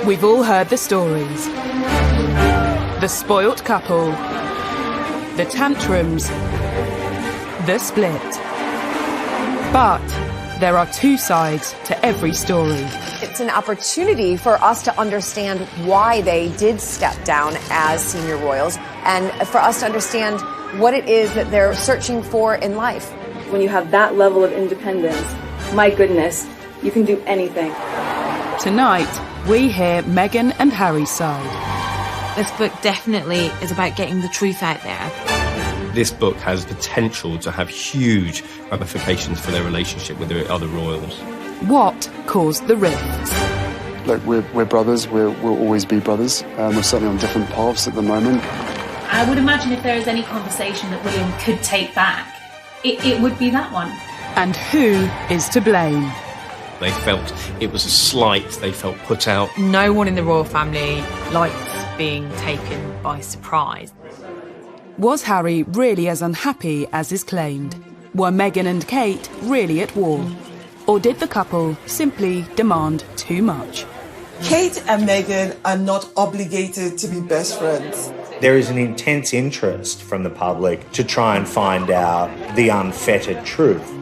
We've all heard the stories. The spoilt couple, the tantrums, the split. But there are two sides to every story. It's an opportunity for us to understand why they did step down as senior royals and for us to understand what it is that they're searching for in life. When you have that level of independence, my goodness, you can do anything. Tonight, we hear Meghan and Harry's side. This book definitely is about getting the truth out there. This book has potential to have huge ramifications for their relationship with the other royals. What caused the rifts? Look, we're brothers. We'll always be brothers. We're certainly on different paths at the moment. I would imagine if there is any conversation that William could take back, it would be that one. And who is to blame? They felt it was a slight, they felt put out. No one in the royal family likes being taken by surprise. Was Harry really as unhappy as is claimed? Were Meghan and Kate really at war? Or did the couple simply demand too much? Kate and Meghan are not obligated to be best friends. There is an intense interest from the public to try and find out the unfettered truth.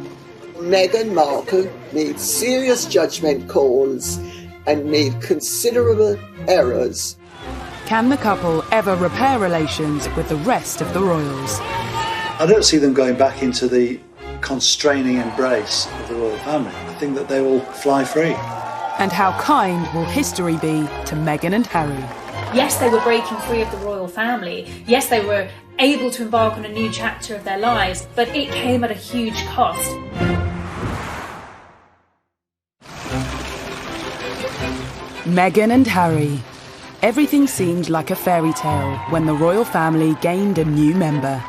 Meghan Markle made serious judgment calls and made considerable errors. Can the couple ever repair relations with the rest of the royals? I don't see them going back into the constraining embrace of the royal family. I think that they will fly free. And how kind will history be to Meghan and Harry? Yes, they were breaking free of the royal family. Yes, they were able to embark on a new chapter of their lives, but it came at a huge cost. Meghan and Harry. Everything seemed like a fairy tale when the royal family gained a new member.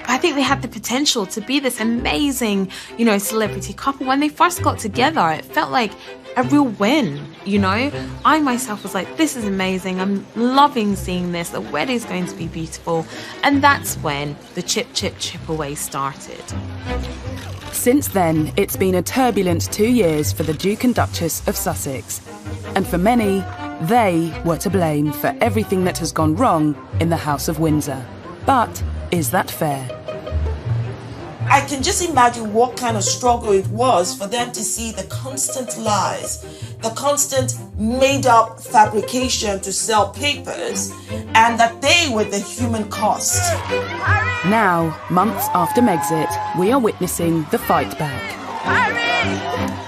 I think they had the potential to be this amazing, celebrity couple. When they first got together, it felt like a real win, I myself was like, this is amazing. I'm loving seeing this. The wedding's going to be beautiful. And that's when the chip away started. Since then, it's been a turbulent 2 years for the Duke and Duchess of Sussex. And for many, they were to blame for everything that has gone wrong in the House of Windsor. But is that fair? I can just imagine what kind of struggle it was for them to see the constant lies, the constant made-up fabrication to sell papers, and that they were the human cost. Now, months after Megxit, we are witnessing the fight back.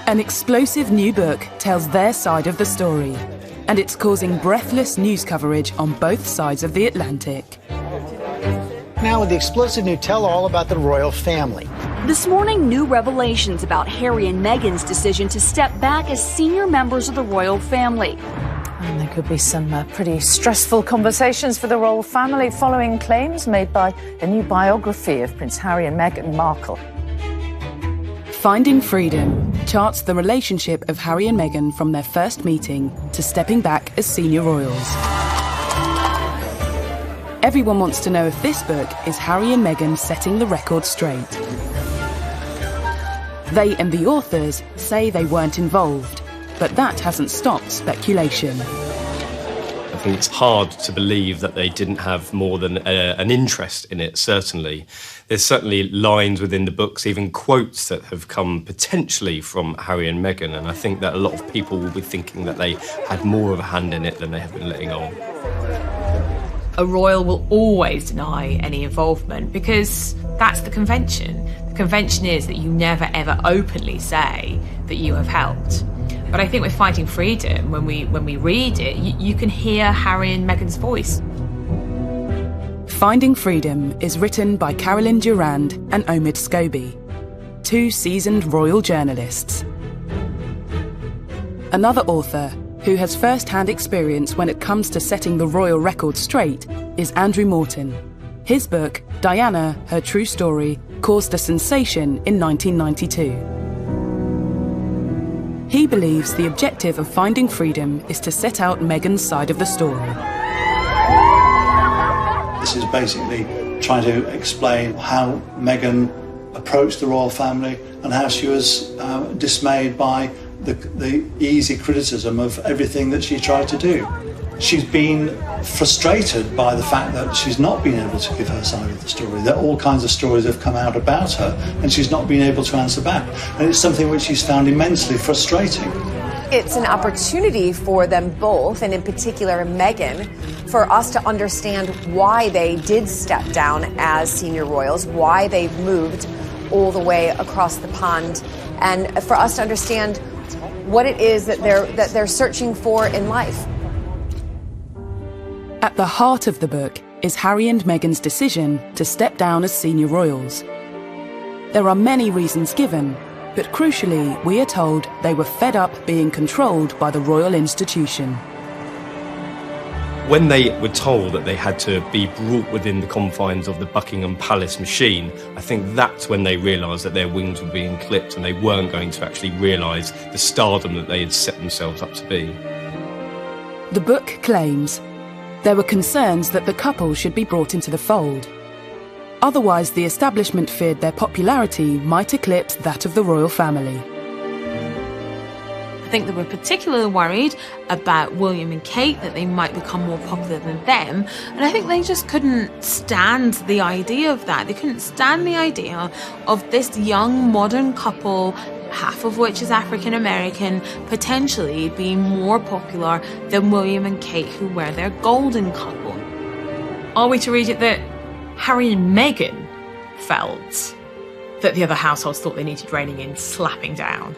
An explosive new book tells their side of the story, and it's causing breathless news coverage on both sides of the Atlantic. Now with the explosive new tell-all about the royal family. This morning, new revelations about Harry and Meghan's decision to step back as senior members of the royal family. And there could be some pretty stressful conversations for the royal family following claims made by a new biography of Prince Harry and Meghan Markle. Finding Freedom charts the relationship of Harry and Meghan from their first meeting to stepping back as senior royals. Everyone wants to know if this book is Harry and Meghan setting the record straight. They and the authors say they weren't involved, but that hasn't stopped speculation. I think it's hard to believe that they didn't have more than an interest in it, certainly. There's certainly lines within the books, even quotes that have come potentially from Harry and Meghan, and I think that a lot of people will be thinking that they had more of a hand in it than they have been letting on. A royal will always deny any involvement because that's the convention. The convention is that you never ever openly say that you have helped. But I think with Fighting Freedom, when we read it, you can hear Harry and Meghan's voice. Finding Freedom is written by Carolyn Durand and Omid Scobie, two seasoned royal journalists. Another author who has first-hand experience when it comes to setting the royal record straight is Andrew Morton. His book, Diana, Her True Story, caused a sensation in 1992. He believes the objective of Finding Freedom is to set out Meghan's side of the story. This is basically trying to explain how Meghan approached the royal family and how she was dismayed by the easy criticism of everything that she tried to do. She's been frustrated by the fact that she's not been able to give her side of the story, that all kinds of stories have come out about her and she's not been able to answer back. And it's something which she's found immensely frustrating. It's an opportunity for them both, and in particular Meghan, for us to understand why they did step down as senior royals, why they've moved all the way across the pond, and for us to understand what it is that they're searching for in life. At the heart of the book is Harry and Meghan's decision to step down as senior royals. There are many reasons given, but crucially, we are told they were fed up being controlled by the royal institution. When they were told that they had to be brought within the confines of the Buckingham Palace machine, I think that's when they realised that their wings were being clipped and they weren't going to actually realise the stardom that they had set themselves up to be. The book claims there were concerns that the couple should be brought into the fold. Otherwise, the establishment feared their popularity might eclipse that of the royal family. I think they were particularly worried about William and Kate, that they might become more popular than them. And I think they just couldn't stand the idea of that. They couldn't stand the idea of this young modern couple, half of which is African American, potentially being more popular than William and Kate, who were their golden couple. Are we to read it that Harry and Meghan felt that the other households thought they needed reining in, slapping down?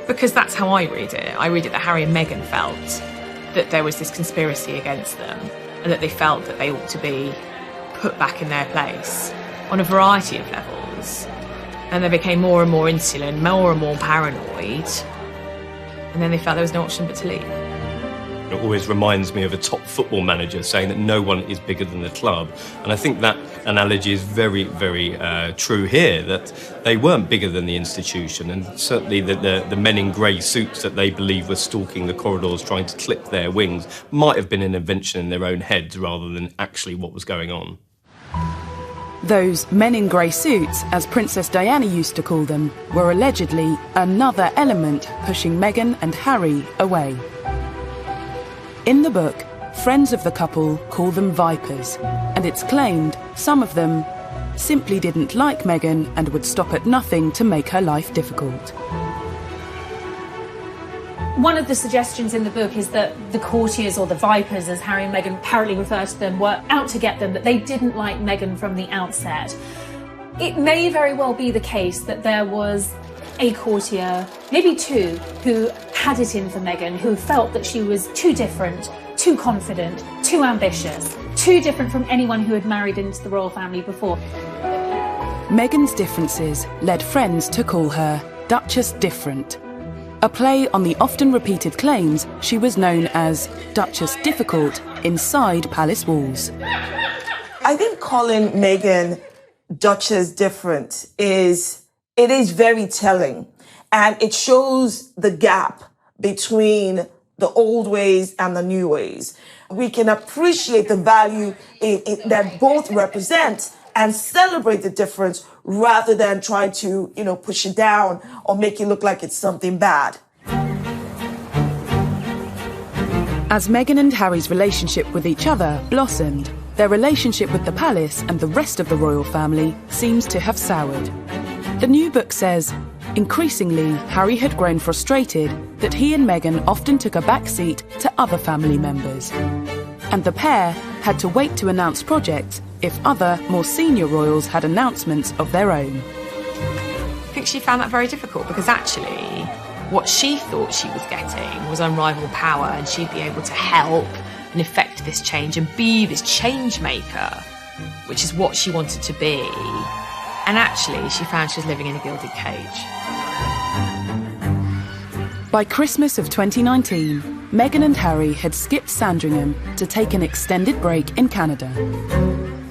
Because that's how I read it. I read it that Harry and Meghan felt that there was this conspiracy against them and that they felt that they ought to be put back in their place on a variety of levels. And they became more and more insular, more and more paranoid. And then they felt there was no option but to leave. It always reminds me of a top football manager saying that no one is bigger than the club. And I think that analogy is very, very true here, that they weren't bigger than the institution. And certainly the men in grey suits that they believe were stalking the corridors trying to clip their wings might have been an invention in their own heads rather than actually what was going on. Those men in grey suits, as Princess Diana used to call them, were allegedly another element pushing Meghan and Harry away. In the book, friends of the couple call them vipers, and it's claimed some of them simply didn't like Meghan and would stop at nothing to make her life difficult. One of the suggestions in the book is that the courtiers, or the vipers as Harry and Meghan apparently refer to them, were out to get them, that they didn't like Meghan from the outset. It may very well be the case that there was a courtier, maybe two, who had it in for Meghan, who felt that she was too different, too confident, too ambitious, too different from anyone who had married into the royal family before. Meghan's differences led friends to call her Duchess Different, a play on the often repeated claims she was known as Duchess Difficult inside palace walls. I think calling Meghan Duchess Different is very telling, and it shows the gap between the old ways and the new ways. We can appreciate the value that both represent and celebrate the difference rather than try to, push it down or make it look like it's something bad. As Meghan and Harry's relationship with each other blossomed, their relationship with the palace and the rest of the royal family seems to have soured. The new book says, increasingly, Harry had grown frustrated that he and Meghan often took a backseat to other family members. And the pair had to wait to announce projects if other, more senior royals had announcements of their own. I think she found that very difficult because actually what she thought she was getting was unrivaled power, and she'd be able to help and effect this change and be this change maker, which is what she wanted to be. And actually, she found she was living in a gilded cage. By Christmas of 2019, Meghan and Harry had skipped Sandringham to take an extended break in Canada.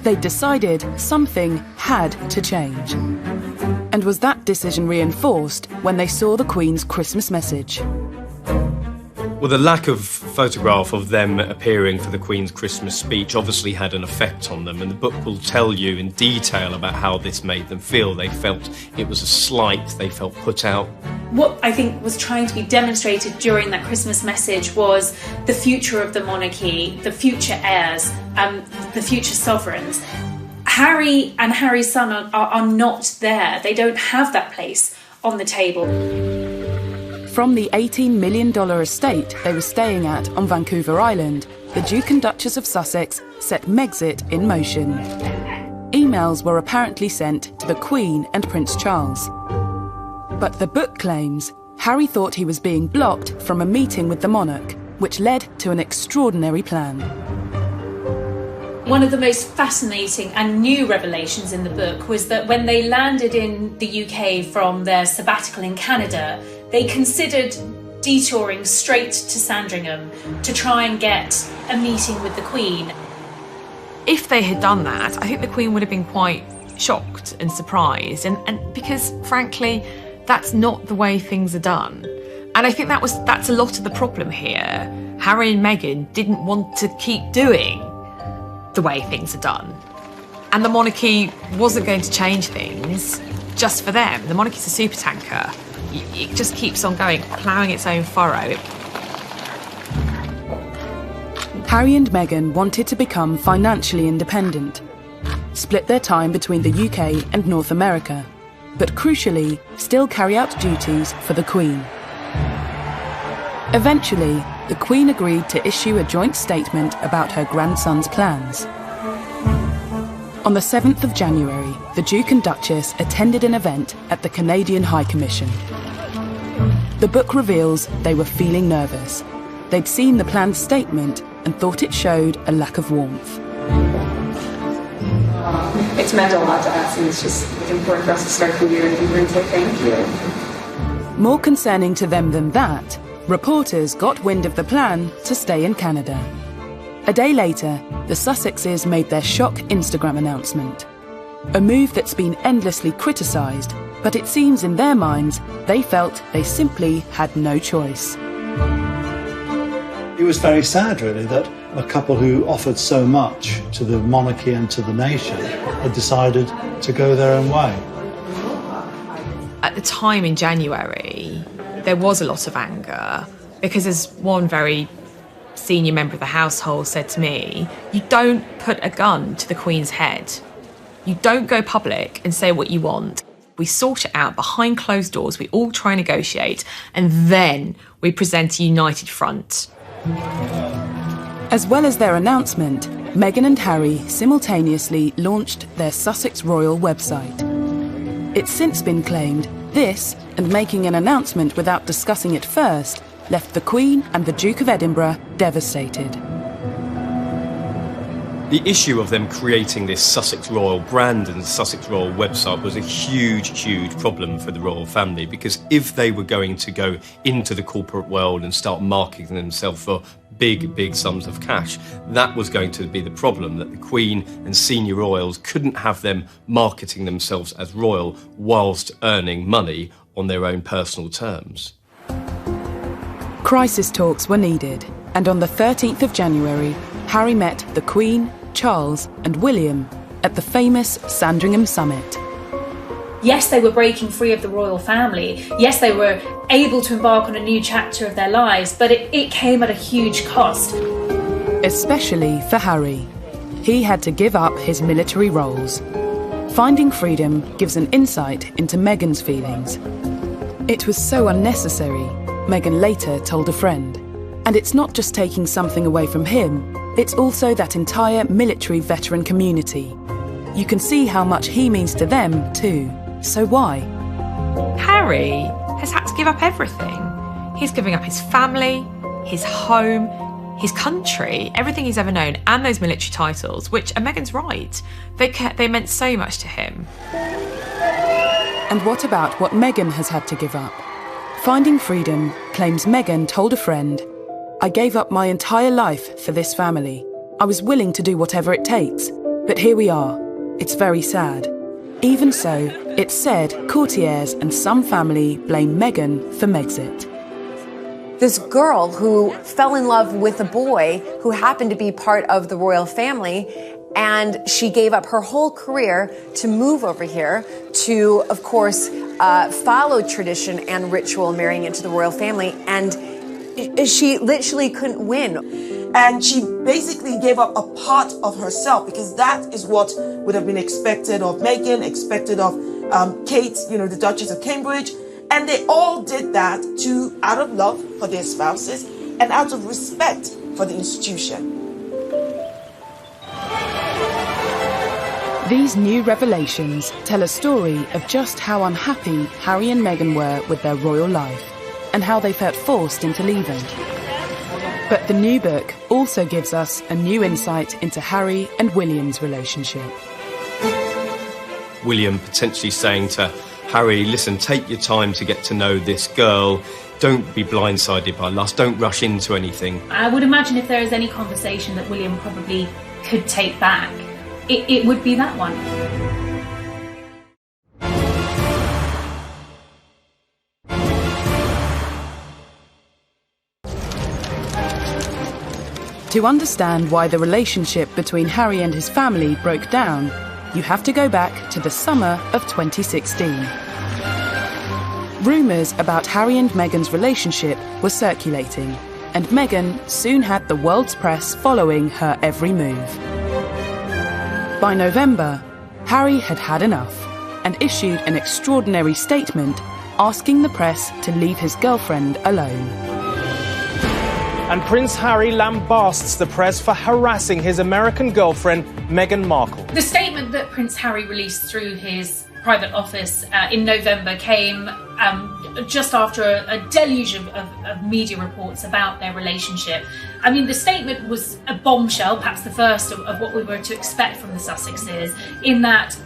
They'd decided something had to change. And was that decision reinforced when they saw the Queen's Christmas message? Well, the lack of photograph of them appearing for the Queen's Christmas speech obviously had an effect on them, and the book will tell you in detail about how this made them feel. They felt it was a slight, they felt put out. What I think was trying to be demonstrated during that Christmas message was the future of the monarchy, the future heirs, the future sovereigns. Harry and Harry's son are not there. They don't have that place on the table. From the $18 million estate they were staying at on Vancouver Island, the Duke and Duchess of Sussex set Megxit in motion. Emails were apparently sent to the Queen and Prince Charles. But the book claims Harry thought he was being blocked from a meeting with the monarch, which led to an extraordinary plan. One of the most fascinating and new revelations in the book was that when they landed in the UK from their sabbatical in Canada, they considered detouring straight to Sandringham to try and get a meeting with the Queen. If they had done that, I think the Queen would have been quite shocked and surprised, and because, frankly, that's not the way things are done. And I think that's a lot of the problem here. Harry and Meghan didn't want to keep doing the way things are done. And the monarchy wasn't going to change things just for them. The monarchy's a supertanker. It just keeps on going, ploughing its own furrow. Harry and Meghan wanted to become financially independent, split their time between the UK and North America, but crucially, still carry out duties for the Queen. Eventually, the Queen agreed to issue a joint statement about her grandson's plans. On the 7th of January, the Duke and Duchess attended an event at the Canadian High Commission. The book reveals they were feeling nervous. They'd seen the planned statement and thought it showed a lack of warmth. It's meant a lot to us, and it's important for us to start the year and say thank you. More concerning to them than that, reporters got wind of the plan to stay in Canada. A day later, the Sussexes made their shock Instagram announcement. A move that's been endlessly criticised, but it seems in their minds they felt they simply had no choice. It was very sad, really, that a couple who offered so much to the monarchy and to the nation had decided to go their own way. At the time in January, there was a lot of anger because, as one very senior member of the household said to me, you don't put a gun to the Queen's head. You don't go public and say what you want. We sort it out behind closed doors, we all try and negotiate, and then we present a united front. As well as their announcement, Meghan and Harry simultaneously launched their Sussex Royal website. It's since been claimed this, and making an announcement without discussing it first, left the Queen and the Duke of Edinburgh devastated. The issue of them creating this Sussex Royal brand and Sussex Royal website was a huge, huge problem for the royal family, because if they were going to go into the corporate world and start marketing themselves for big, big sums of cash, that was going to be the problem, that the Queen and senior royals couldn't have them marketing themselves as royal whilst earning money on their own personal terms. Crisis talks were needed, and on the 13th of January, Harry met the Queen, Charles and William at the famous Sandringham Summit. Yes, they were breaking free of the royal family. Yes, they were able to embark on a new chapter of their lives, but it came at a huge cost. Especially for Harry. He had to give up his military roles. Finding freedom gives an insight into Meghan's feelings. It was so unnecessary, Meghan later told a friend. And it's not just taking something away from him, it's also that entire military veteran community. You can see how much he means to them too. So why? Harry has had to give up everything. He's giving up his family, his home, his country, everything he's ever known, and those military titles, which, and Meghan's right, they meant so much to him. And what about what Meghan has had to give up? Finding Freedom claims Meghan told a friend, "I gave up my entire life for this family. I was willing to do whatever it takes, but here we are. It's very sad." Even so, it's said courtiers and some family blame Meghan for Megxit. This girl who fell in love with a boy who happened to be part of the royal family, and she gave up her whole career to move over here to, of course, follow tradition and ritual, marrying into the royal family, and she literally couldn't win. And she basically gave up a part of herself, because that is what would have been expected of Meghan, expected of Kate, the Duchess of Cambridge. And they all did that out of love for their spouses and out of respect for the institution. These new revelations tell a story of just how unhappy Harry and Meghan were with their royal life and how they felt forced into leaving. But the new book also gives us a new insight into Harry and William's relationship. William potentially saying to Harry, listen, take your time to get to know this girl. Don't be blindsided by lust. Don't rush into anything. I would imagine if there is any conversation that William probably could take back, it would be that one. To understand why the relationship between Harry and his family broke down, you have to go back to the summer of 2016. Rumours about Harry and Meghan's relationship were circulating, and Meghan soon had the world's press following her every move. By November, Harry had had enough and issued an extraordinary statement asking the press to leave his girlfriend alone. And Prince Harry lambasts the press for harassing his American girlfriend, Meghan Markle. The statement that Prince Harry released through his private office in November came just after a deluge of media reports about their relationship. I mean, the statement was a bombshell, perhaps the first of what we were to expect from the Sussexes, in that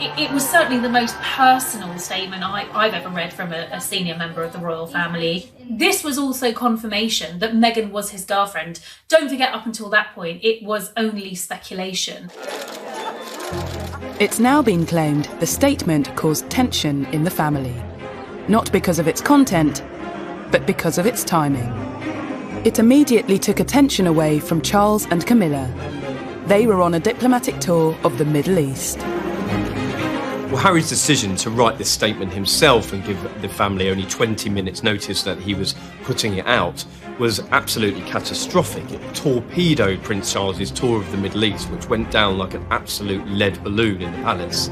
it was certainly the most personal statement I've ever read from a senior member of the royal family. This was also confirmation that Meghan was his girlfriend. Don't forget, up until that point, it was only speculation. It's now been claimed the statement caused tension in the family. Not because of its content, but because of its timing. It immediately took attention away from Charles and Camilla. They were on a diplomatic tour of the Middle East. Well, Harry's decision to write this statement himself and give the family only 20 minutes notice that he was putting it out was absolutely catastrophic. It torpedoed Prince Charles's tour of the Middle East, which went down like an absolute lead balloon in the palace.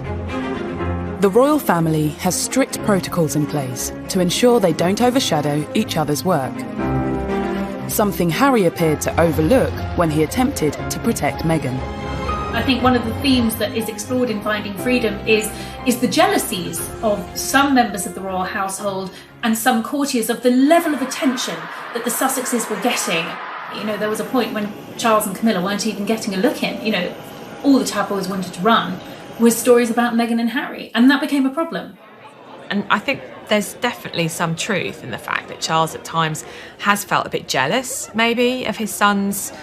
The royal family has strict protocols in place to ensure they don't overshadow each other's work. Something Harry appeared to overlook when he attempted to protect Meghan. I think one of the themes that is explored in Finding Freedom is the jealousies of some members of the royal household and some courtiers of the level of attention that the Sussexes were getting. There was a point when Charles and Camilla weren't even getting a look in. All the tabloids wanted to run was stories about Meghan and Harry, and that became a problem. And I think there's definitely some truth in the fact that Charles at times has felt a bit jealous, maybe, of his son's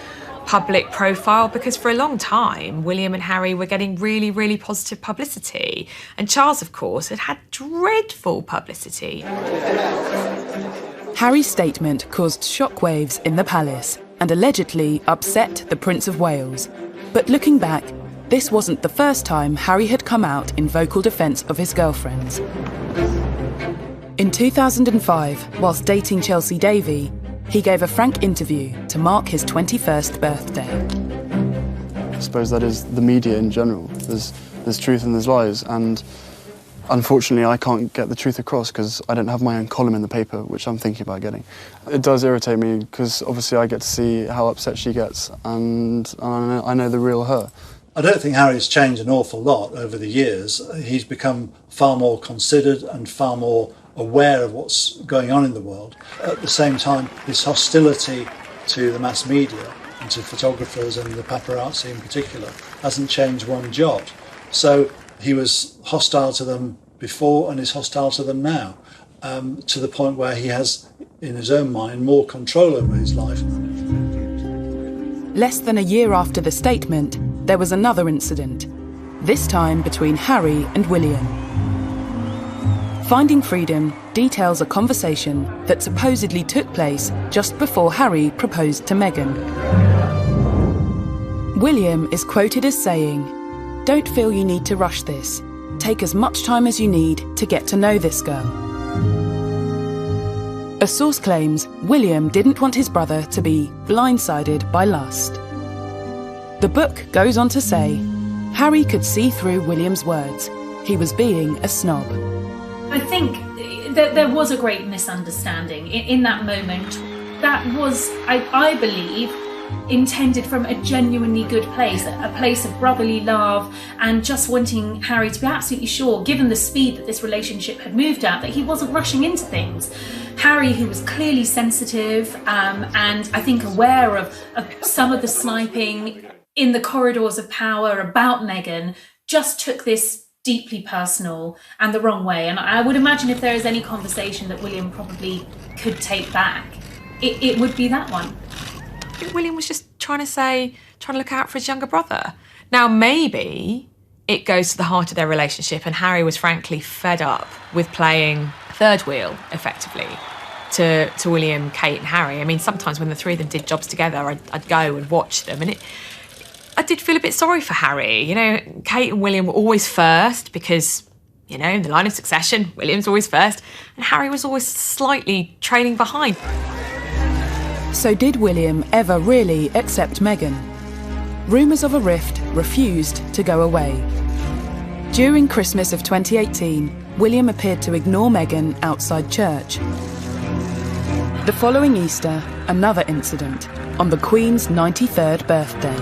public profile, because for a long time William and Harry were getting really, really positive publicity, and Charles, of course, had dreadful publicity. Harry's statement caused shockwaves in the palace and allegedly upset the Prince of Wales. But looking back, this wasn't the first time Harry had come out in vocal defence of his girlfriends. In 2005, whilst dating Chelsea Davy, he gave a frank interview to mark his 21st birthday. I suppose that is the media in general. There's truth and there's lies, and unfortunately I can't get the truth across because I don't have my own column in the paper, which I'm thinking about getting. It does irritate me because obviously I get to see how upset she gets, and I know the real her. I don't think Harry's changed an awful lot over the years. He's become far more considered and far more aware of what's going on in the world. At the same time, his hostility to the mass media and to photographers and the paparazzi in particular hasn't changed one jot. So he was hostile to them before and is hostile to them now, to the point where he has, in his own mind, more control over his life. Less than a year after the statement, there was another incident, this time between Harry and William. Finding Freedom details a conversation that supposedly took place just before Harry proposed to Meghan. William is quoted as saying, "Don't feel you need to rush this. Take as much time as you need to get to know this girl." A source claims William didn't want his brother to be blindsided by lust. The book goes on to say, Harry could see through William's words. He was being a snob. I think that there was a great misunderstanding in that moment. That was, I believe, intended from a genuinely good place, a place of brotherly love, and just wanting Harry to be absolutely sure, given the speed that this relationship had moved at, that he wasn't rushing into things. Harry, who was clearly sensitive and I think aware of some of the sniping in the corridors of power about Meghan, just took this deeply personal and the wrong way. And I would imagine if there is any conversation that William probably could take back, it would be that one. I think William was just trying to look out for his younger brother. Now, maybe it goes to the heart of their relationship, and Harry was frankly fed up with playing third wheel, effectively, to William, Kate and Harry. I mean, sometimes when the three of them did jobs together, I'd go and watch them, and I did feel a bit sorry for Harry. You know, Kate and William were always first because, you know, in the line of succession, William's always first, and Harry was always slightly trailing behind. So did William ever really accept Meghan? Rumours of a rift refused to go away. During Christmas of 2018, William appeared to ignore Meghan outside church. The following Easter, another incident, on the Queen's 93rd birthday.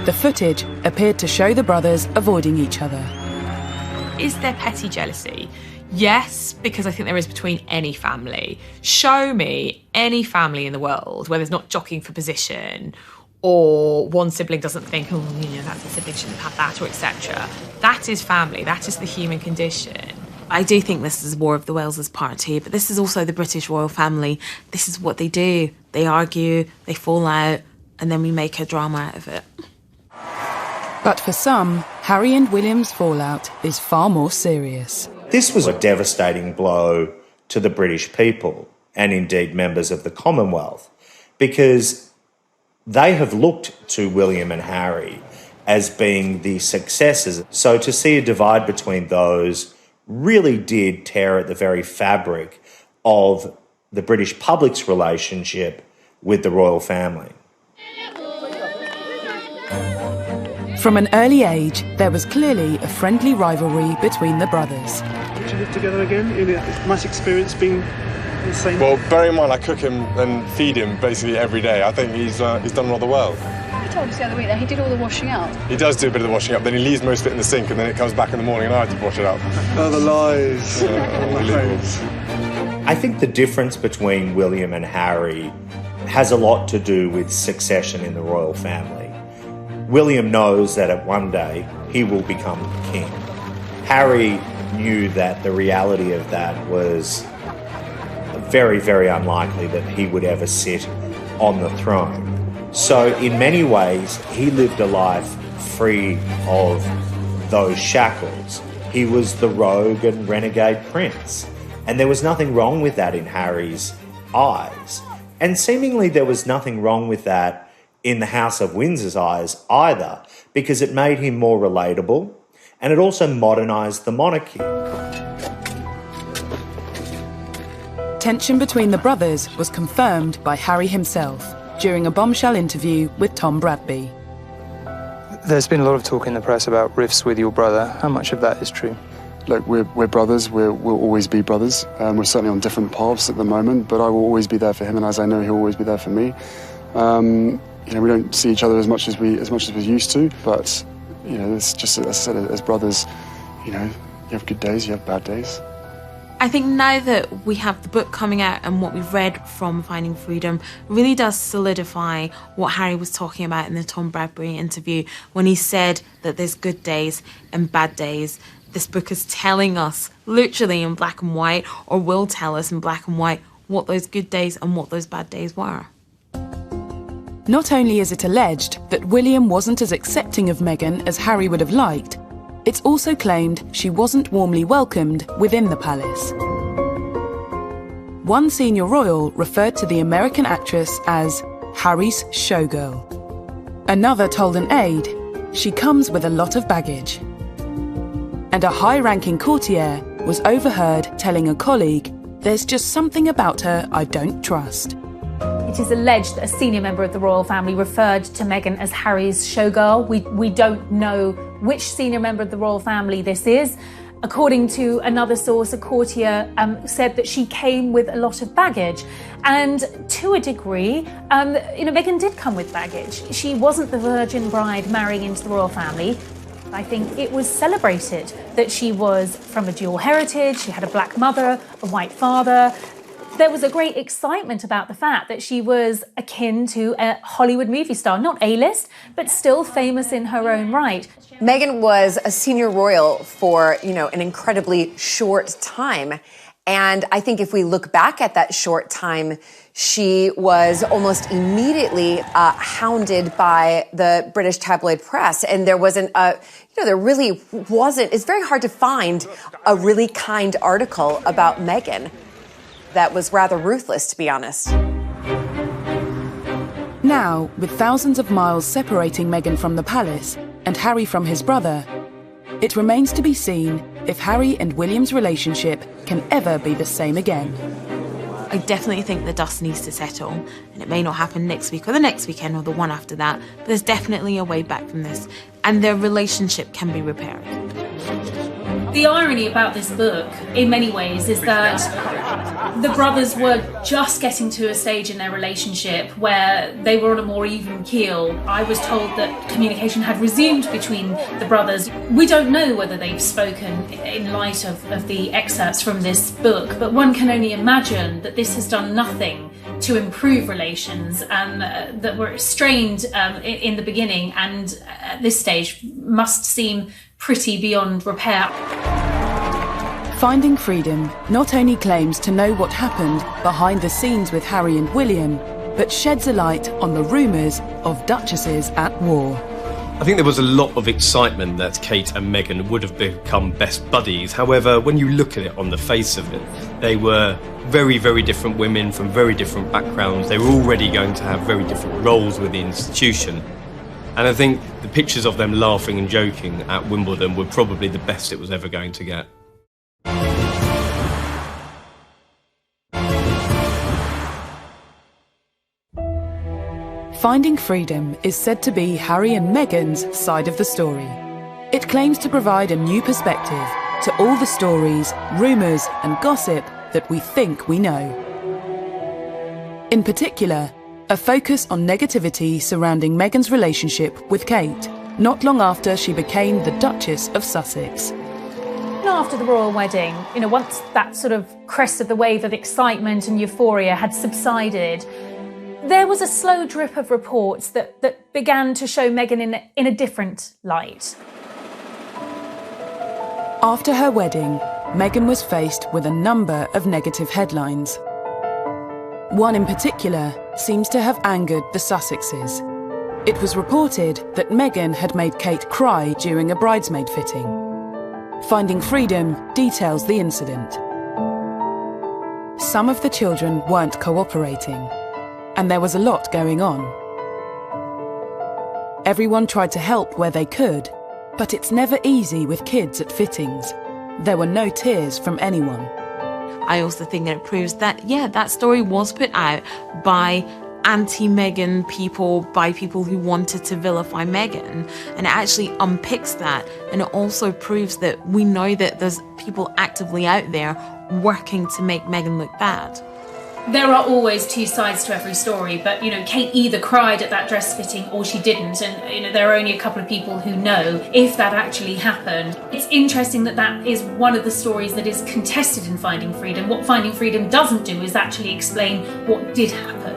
The footage appeared to show the brothers avoiding each other. Is there petty jealousy? Yes, because I think there is between any family. Show me any family in the world where there's not jockeying for position, or one sibling doesn't think, oh, you know, that sibling shouldn't have that, or etc. That is family. That is the human condition. I do think this is War of the Wales Part 2, but this is also the British royal family. This is what they do. They argue, they fall out, and then we make a drama out of it. But for some, Harry and William's fallout is far more serious. This was a devastating blow to the British people, and indeed members of the Commonwealth, because they have looked to William and Harry as being the successors. So to see a divide between those really did tear at the very fabric of the British public's relationship with the royal family. From an early age, there was clearly a friendly rivalry between the brothers. Would you live together again? In a nice experience being the same? Well, bear in mind I cook him and feed him basically every day. I think he's done rather well. You told us the other week that he did all the washing out. He does do a bit of the washing up, then he leaves most of it in the sink, and then it comes back in the morning and I have to wash it up. Oh, the lies. I think the difference between William and Harry has a lot to do with succession in the royal family. William knows that at one day he will become king. Harry knew that the reality of that was very, very unlikely that he would ever sit on the throne. So in many ways, he lived a life free of those shackles. He was the rogue and renegade prince. And there was nothing wrong with that in Harry's eyes. And seemingly there was nothing wrong with that in the House of Windsor's eyes either, because it made him more relatable and it also modernised the monarchy. Tension between the brothers was confirmed by Harry himself during a bombshell interview with Tom Bradby. There's been a lot of talk in the press about rifts with your brother. How much of that is true? Look, we're brothers. We'll always be brothers. We're certainly on different paths at the moment, but I will always be there for him, and as I know, he'll always be there for me. You know, we don't see each other as much as we used to, but you know, it's just, as I said, as brothers, you know, you have good days, you have bad days. I think now that we have the book coming out and what we've read from Finding Freedom really does solidify what Harry was talking about in the Tom Bradby interview when he said that there's good days and bad days. This book is telling us, literally in black and white, or will tell us in black and white, what those good days and what those bad days were. Not only is it alleged that William wasn't as accepting of Meghan as Harry would have liked, It's also claimed she wasn't warmly welcomed within the palace. One senior royal referred to the American actress as Harry's showgirl. Another told an aide she comes with a lot of baggage. And a high-ranking courtier was overheard telling a colleague, "There's just something about her I don't trust." It is alleged that a senior member of the royal family referred to Meghan as Harry's showgirl. We don't know which senior member of the royal family this is. According to another source, a courtier said that she came with a lot of baggage. And to a degree, Meghan did come with baggage. She wasn't the virgin bride marrying into the royal family. I think it was celebrated that she was from a dual heritage. She had a black mother, a white father. There was a great excitement about the fact that she was akin to a Hollywood movie star, not A-list, but still famous in her own right. Meghan was a senior royal for, an incredibly short time. And I think if we look back at that short time, she was almost immediately hounded by the British tabloid press. And there wasn't there really wasn't. It's very hard to find a really kind article about Meghan that was rather ruthless, to be honest. Now, with thousands of miles separating Meghan from the palace and Harry from his brother, it remains to be seen if Harry and William's relationship can ever be the same again. I definitely think the dust needs to settle, and it may not happen next week or the next weekend or the one after that, but there's definitely a way back from this, and their relationship can be repaired. The irony about this book, in many ways, is that the brothers were just getting to a stage in their relationship where they were on a more even keel. I was told that communication had resumed between the brothers. We don't know whether they've spoken in light of the excerpts from this book, but one can only imagine that this has done nothing to improve relations that were strained in the beginning, and at this stage must seem pretty beyond repair. Finding Freedom not only claims to know what happened behind the scenes with Harry and William, but sheds a light on the rumours of duchesses at war. I think there was a lot of excitement that Kate and Meghan would have become best buddies. However, when you look at it on the face of it, they were very, very different women from very different backgrounds. They were already going to have very different roles with the institution. And I think the pictures of them laughing and joking at Wimbledon were probably the best it was ever going to get. Finding Freedom is said to be Harry and Meghan's side of the story. It claims to provide a new perspective to all the stories, rumours and gossip that we think we know. In particular, a focus on negativity surrounding Meghan's relationship with Kate, not long after she became the Duchess of Sussex. After the royal wedding, once that sort of crest of the wave of excitement and euphoria had subsided, there was a slow drip of reports that began to show Meghan in a different light. After her wedding, Meghan was faced with a number of negative headlines. One in particular seems to have angered the Sussexes. It was reported that Meghan had made Kate cry during a bridesmaid fitting. Finding Freedom details the incident. Some of the children weren't cooperating, and there was a lot going on. Everyone tried to help where they could, but it's never easy with kids at fittings. There were no tears from anyone. I also think that it proves that, that story was put out by anti-Meghan people, by people who wanted to vilify Meghan, and it actually unpicks that, and it also proves that we know that there's people actively out there working to make Meghan look bad. There are always two sides to every story, but Kate either cried at that dress fitting or she didn't, and there are only a couple of people who know if that actually happened. It's interesting that is one of the stories that is contested in Finding Freedom. What Finding Freedom doesn't do is actually explain what did happen.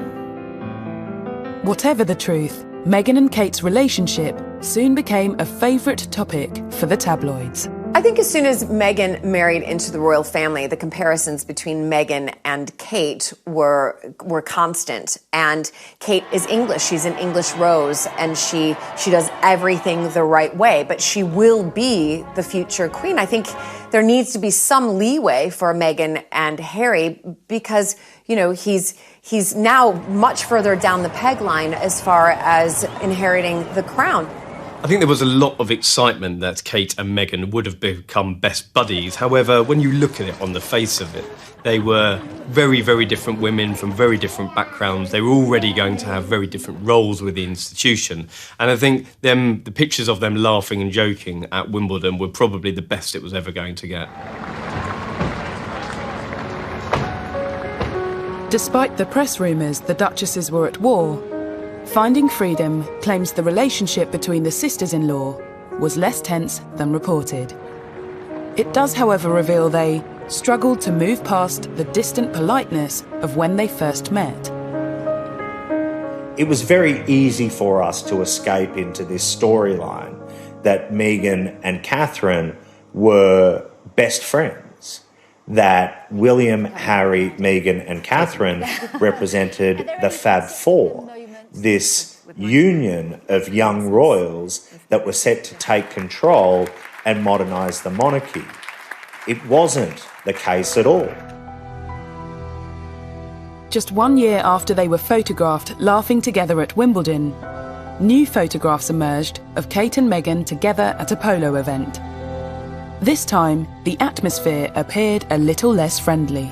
Whatever the truth, Meghan and Kate's relationship soon became a favourite topic for the tabloids. I think as soon as Meghan married into the royal family, the comparisons between Meghan and Kate were constant. And Kate is English. She's an English rose, and she does everything the right way. But she will be the future queen. I think there needs to be some leeway for Meghan and Harry because, you know, he's now much further down the peg line as far as inheriting the crown. I think there was a lot of excitement that Kate and Meghan would have become best buddies. However, when you look at it on the face of it, they were very, very different women from very different backgrounds. They were already going to have very different roles with the institution. And I think the pictures of them laughing and joking at Wimbledon were probably the best it was ever going to get. Despite the press rumours the Duchesses were at war, Finding Freedom claims the relationship between the sisters-in-law was less tense than reported. It does, however, reveal they struggled to move past the distant politeness of when they first met. It was very easy for us to escape into this storyline that Meghan and Catherine were best friends, that William, Harry, Meghan and Catherine represented the Fab Four, this union of young royals that were set to take control and modernise the monarchy. It wasn't the case at all. Just 1 year after they were photographed laughing together at Wimbledon, new photographs emerged of Kate and Meghan together at a polo event. This time, the atmosphere appeared a little less friendly.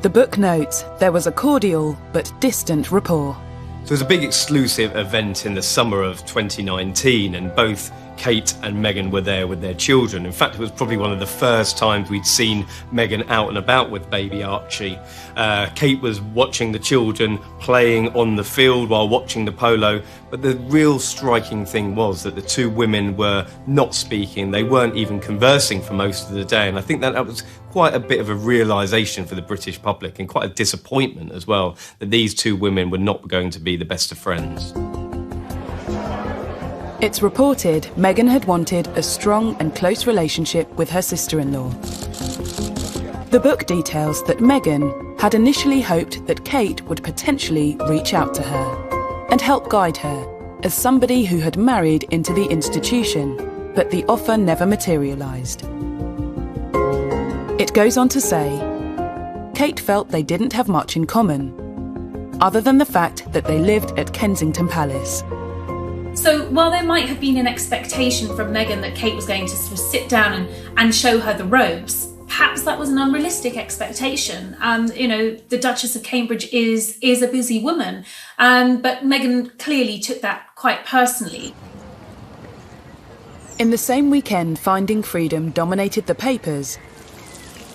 The book notes there was a cordial but distant rapport. There was a big exclusive event in the summer of 2019 and both Kate and Meghan were there with their children. In fact, it was probably one of the first times we'd seen Meghan out and about with baby Archie. Kate was watching the children playing on the field while watching the polo, but the real striking thing was that the two women were not speaking. They weren't even conversing for most of the day, and I think that was quite a bit of a realisation for the British public and quite a disappointment as well that these two women were not going to be the best of friends. It's reported Meghan had wanted a strong and close relationship with her sister-in-law. The book details that Meghan had initially hoped that Kate would potentially reach out to her and help guide her as somebody who had married into the institution, but the offer never materialised. It goes on to say, Kate felt they didn't have much in common, other than the fact that they lived at Kensington Palace. So while there might have been an expectation from Meghan that Kate was going to sort of sit down and show her the ropes, perhaps that was an unrealistic expectation. You know, the Duchess of Cambridge is a busy woman, but Meghan clearly took that quite personally. In the same weekend Finding Freedom dominated the papers,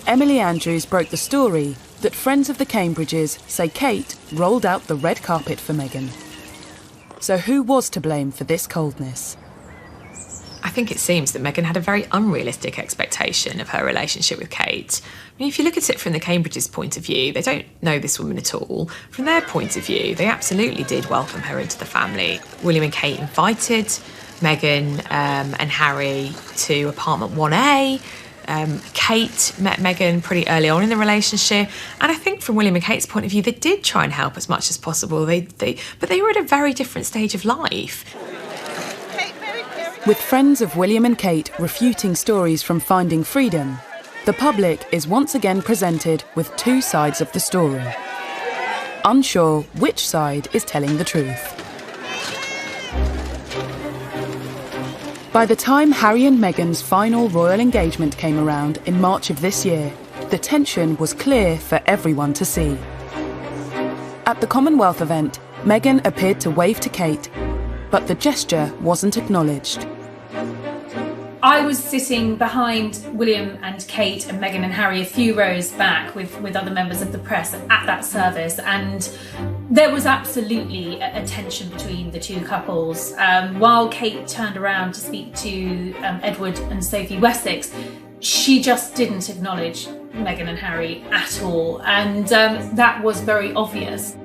Emily Andrews broke the story that friends of the Cambridges say Kate rolled out the red carpet for Meghan. So who was to blame for this coldness? I think it seems that Meghan had a very unrealistic expectation of her relationship with Kate. I mean, if you look at it from the Cambridges' point of view, they don't know this woman at all. From their point of view, they absolutely did welcome her into the family. William and Kate invited Meghan and Harry to apartment 1A. Kate met Meghan pretty early on in the relationship, and I think from William and Kate's point of view, they did try and help as much as possible. But they were at a very different stage of life. With friends of William and Kate refuting stories from Finding Freedom, the public is once again presented with two sides of the story, unsure which side is telling the truth. By the time Harry and Meghan's final royal engagement came around in March of this year, the tension was clear for everyone to see. At the Commonwealth event, Meghan appeared to wave to Kate, but the gesture wasn't acknowledged. I was sitting behind William and Kate and Meghan and Harry a few rows back with other members of the press at that service, and there was absolutely a tension between the two couples. While Kate turned around to speak to Edward and Sophie Wessex, she just didn't acknowledge Meghan and Harry at all, and that was very obvious.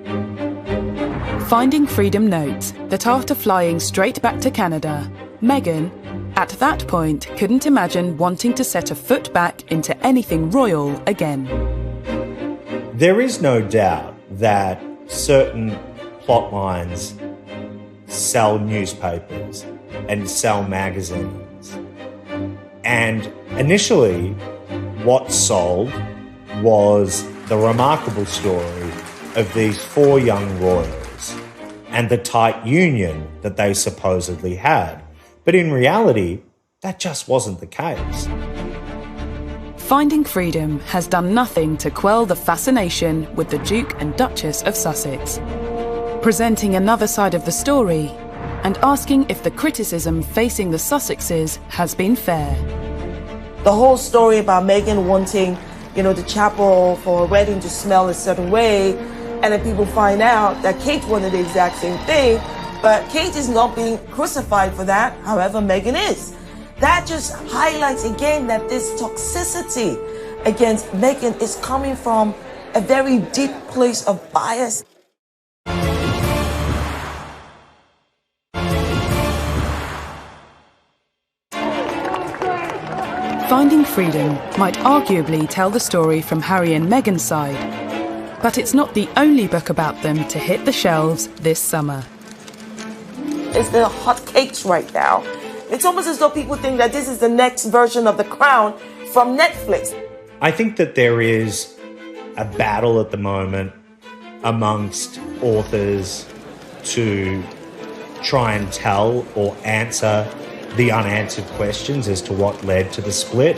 Finding Freedom notes that after flying straight back to Canada, Meghan at that point couldn't imagine wanting to set a foot back into anything royal again. There is no doubt that certain plot lines sell newspapers and sell magazines. And initially, what sold was the remarkable story of these 4 young royals and the tight union that they supposedly had. But in reality, that just wasn't the case. Finding Freedom has done nothing to quell the fascination with the Duke and Duchess of Sussex, presenting another side of the story and asking if the criticism facing the Sussexes has been fair. The whole story about Meghan wanting, the chapel for a wedding to smell a certain way, and then people find out that Kate wanted the exact same thing, but Kate is not being crucified for that, however Meghan is. That just highlights again that this toxicity against Meghan is coming from a very deep place of bias. Finding Freedom might arguably tell the story from Harry and Meghan's side, but it's not the only book about them to hit the shelves this summer. It's the hot cakes right now. It's almost as though people think that this is the next version of The Crown from Netflix. I think that there is a battle at the moment amongst authors to try and tell or answer the unanswered questions as to what led to the split.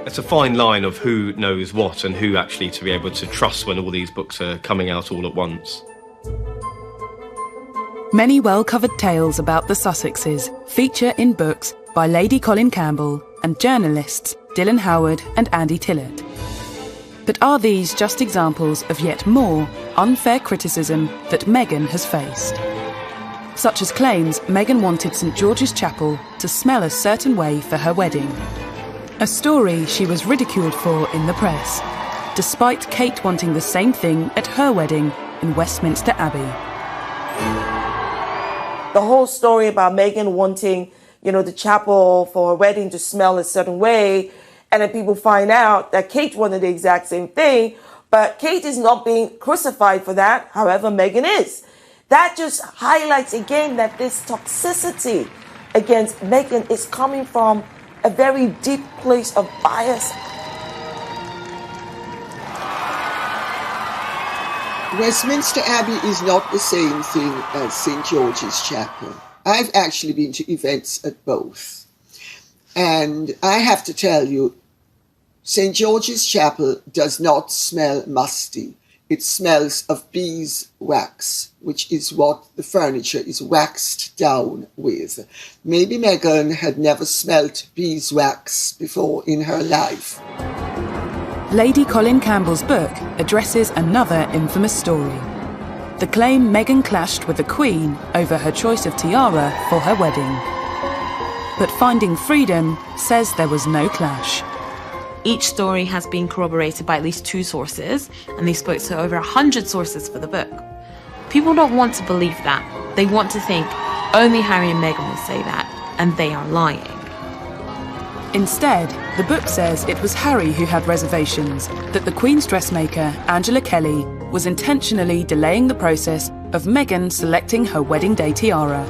It's a fine line of who knows what and who actually to be able to trust when all these books are coming out all at once. Many well-covered tales about the Sussexes feature in books by Lady Colin Campbell and journalists Dylan Howard and Andy Tillett. But are these just examples of yet more unfair criticism that Meghan has faced? Such as claims Meghan wanted St George's Chapel to smell a certain way for her wedding. A story she was ridiculed for in the press, despite Kate wanting the same thing at her wedding in Westminster Abbey. The whole story about Meghan wanting, the chapel for a wedding to smell a certain way, and then people find out that Kate wanted the exact same thing, but Kate is not being crucified for that, however Meghan is. That just highlights again that this toxicity against Meghan is coming from a very deep place of bias. Westminster Abbey is not the same thing as St George's Chapel. I've actually been to events at both. And I have to tell you, St George's Chapel does not smell musty. It smells of beeswax, which is what the furniture is waxed down with. Maybe Meghan had never smelt beeswax before in her life. Lady Colin Campbell's book addresses another infamous story. The claim Meghan clashed with the Queen over her choice of tiara for her wedding. But Finding Freedom says there was no clash. Each story has been corroborated by at least 2 sources, and they spoke to over 100 sources for the book. People don't want to believe that. They want to think only Harry and Meghan will say that, and they are lying. Instead, the book says it was Harry who had reservations, that the Queen's dressmaker, Angela Kelly, was intentionally delaying the process of Meghan selecting her wedding day tiara.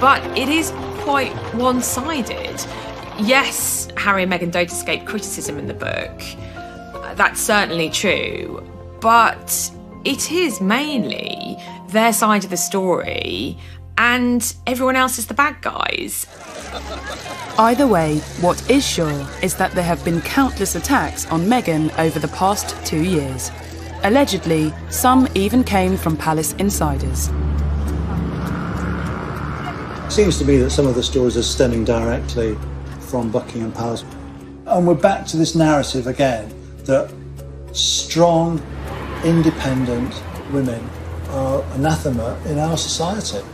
But it is quite one-sided. Yes, Harry and Meghan don't escape criticism in the book. That's certainly true. But it is mainly their side of the story, and everyone else is the bad guys. Either way, what is sure is that there have been countless attacks on Meghan over the past 2 years. Allegedly, some even came from palace insiders. It seems to me that some of the stories are stemming directly from Buckingham Palace. And we're back to this narrative again, that strong, independent women are anathema in our society.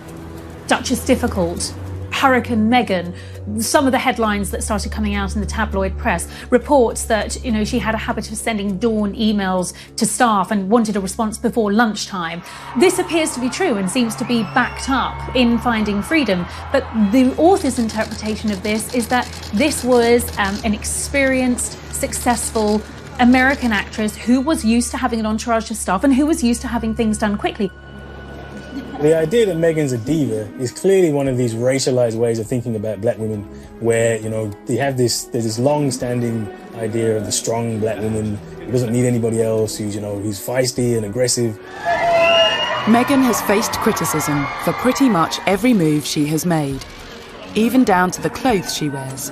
Duchess difficult. Hurricane Meghan, some of the headlines that started coming out in the tabloid press, reports that, she had a habit of sending dawn emails to staff and wanted a response before lunchtime. This appears to be true and seems to be backed up in Finding Freedom. But the author's interpretation of this is that this was an experienced, successful American actress who was used to having an entourage of staff and who was used to having things done quickly. The idea that Meghan's a diva is clearly one of these racialized ways of thinking about black women where, there's this long-standing idea of the strong black woman who doesn't need anybody else, who's feisty and aggressive. Meghan has faced criticism for pretty much every move she has made, even down to the clothes she wears.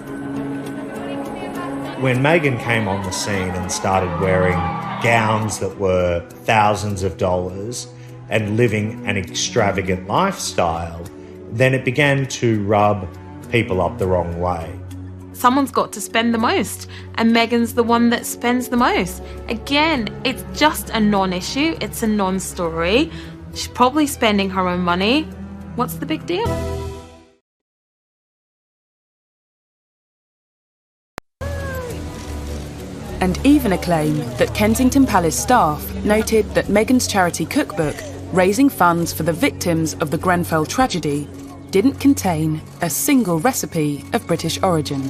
When Meghan came on the scene and started wearing gowns that were thousands of dollars and living an extravagant lifestyle, then it began to rub people up the wrong way. Someone's got to spend the most, and Meghan's the one that spends the most. Again, it's just a non-issue, it's a non-story. She's probably spending her own money. What's the big deal? And even a claim that Kensington Palace staff noted that Meghan's charity cookbook, raising funds for the victims of the Grenfell tragedy, didn't contain a single recipe of British origin.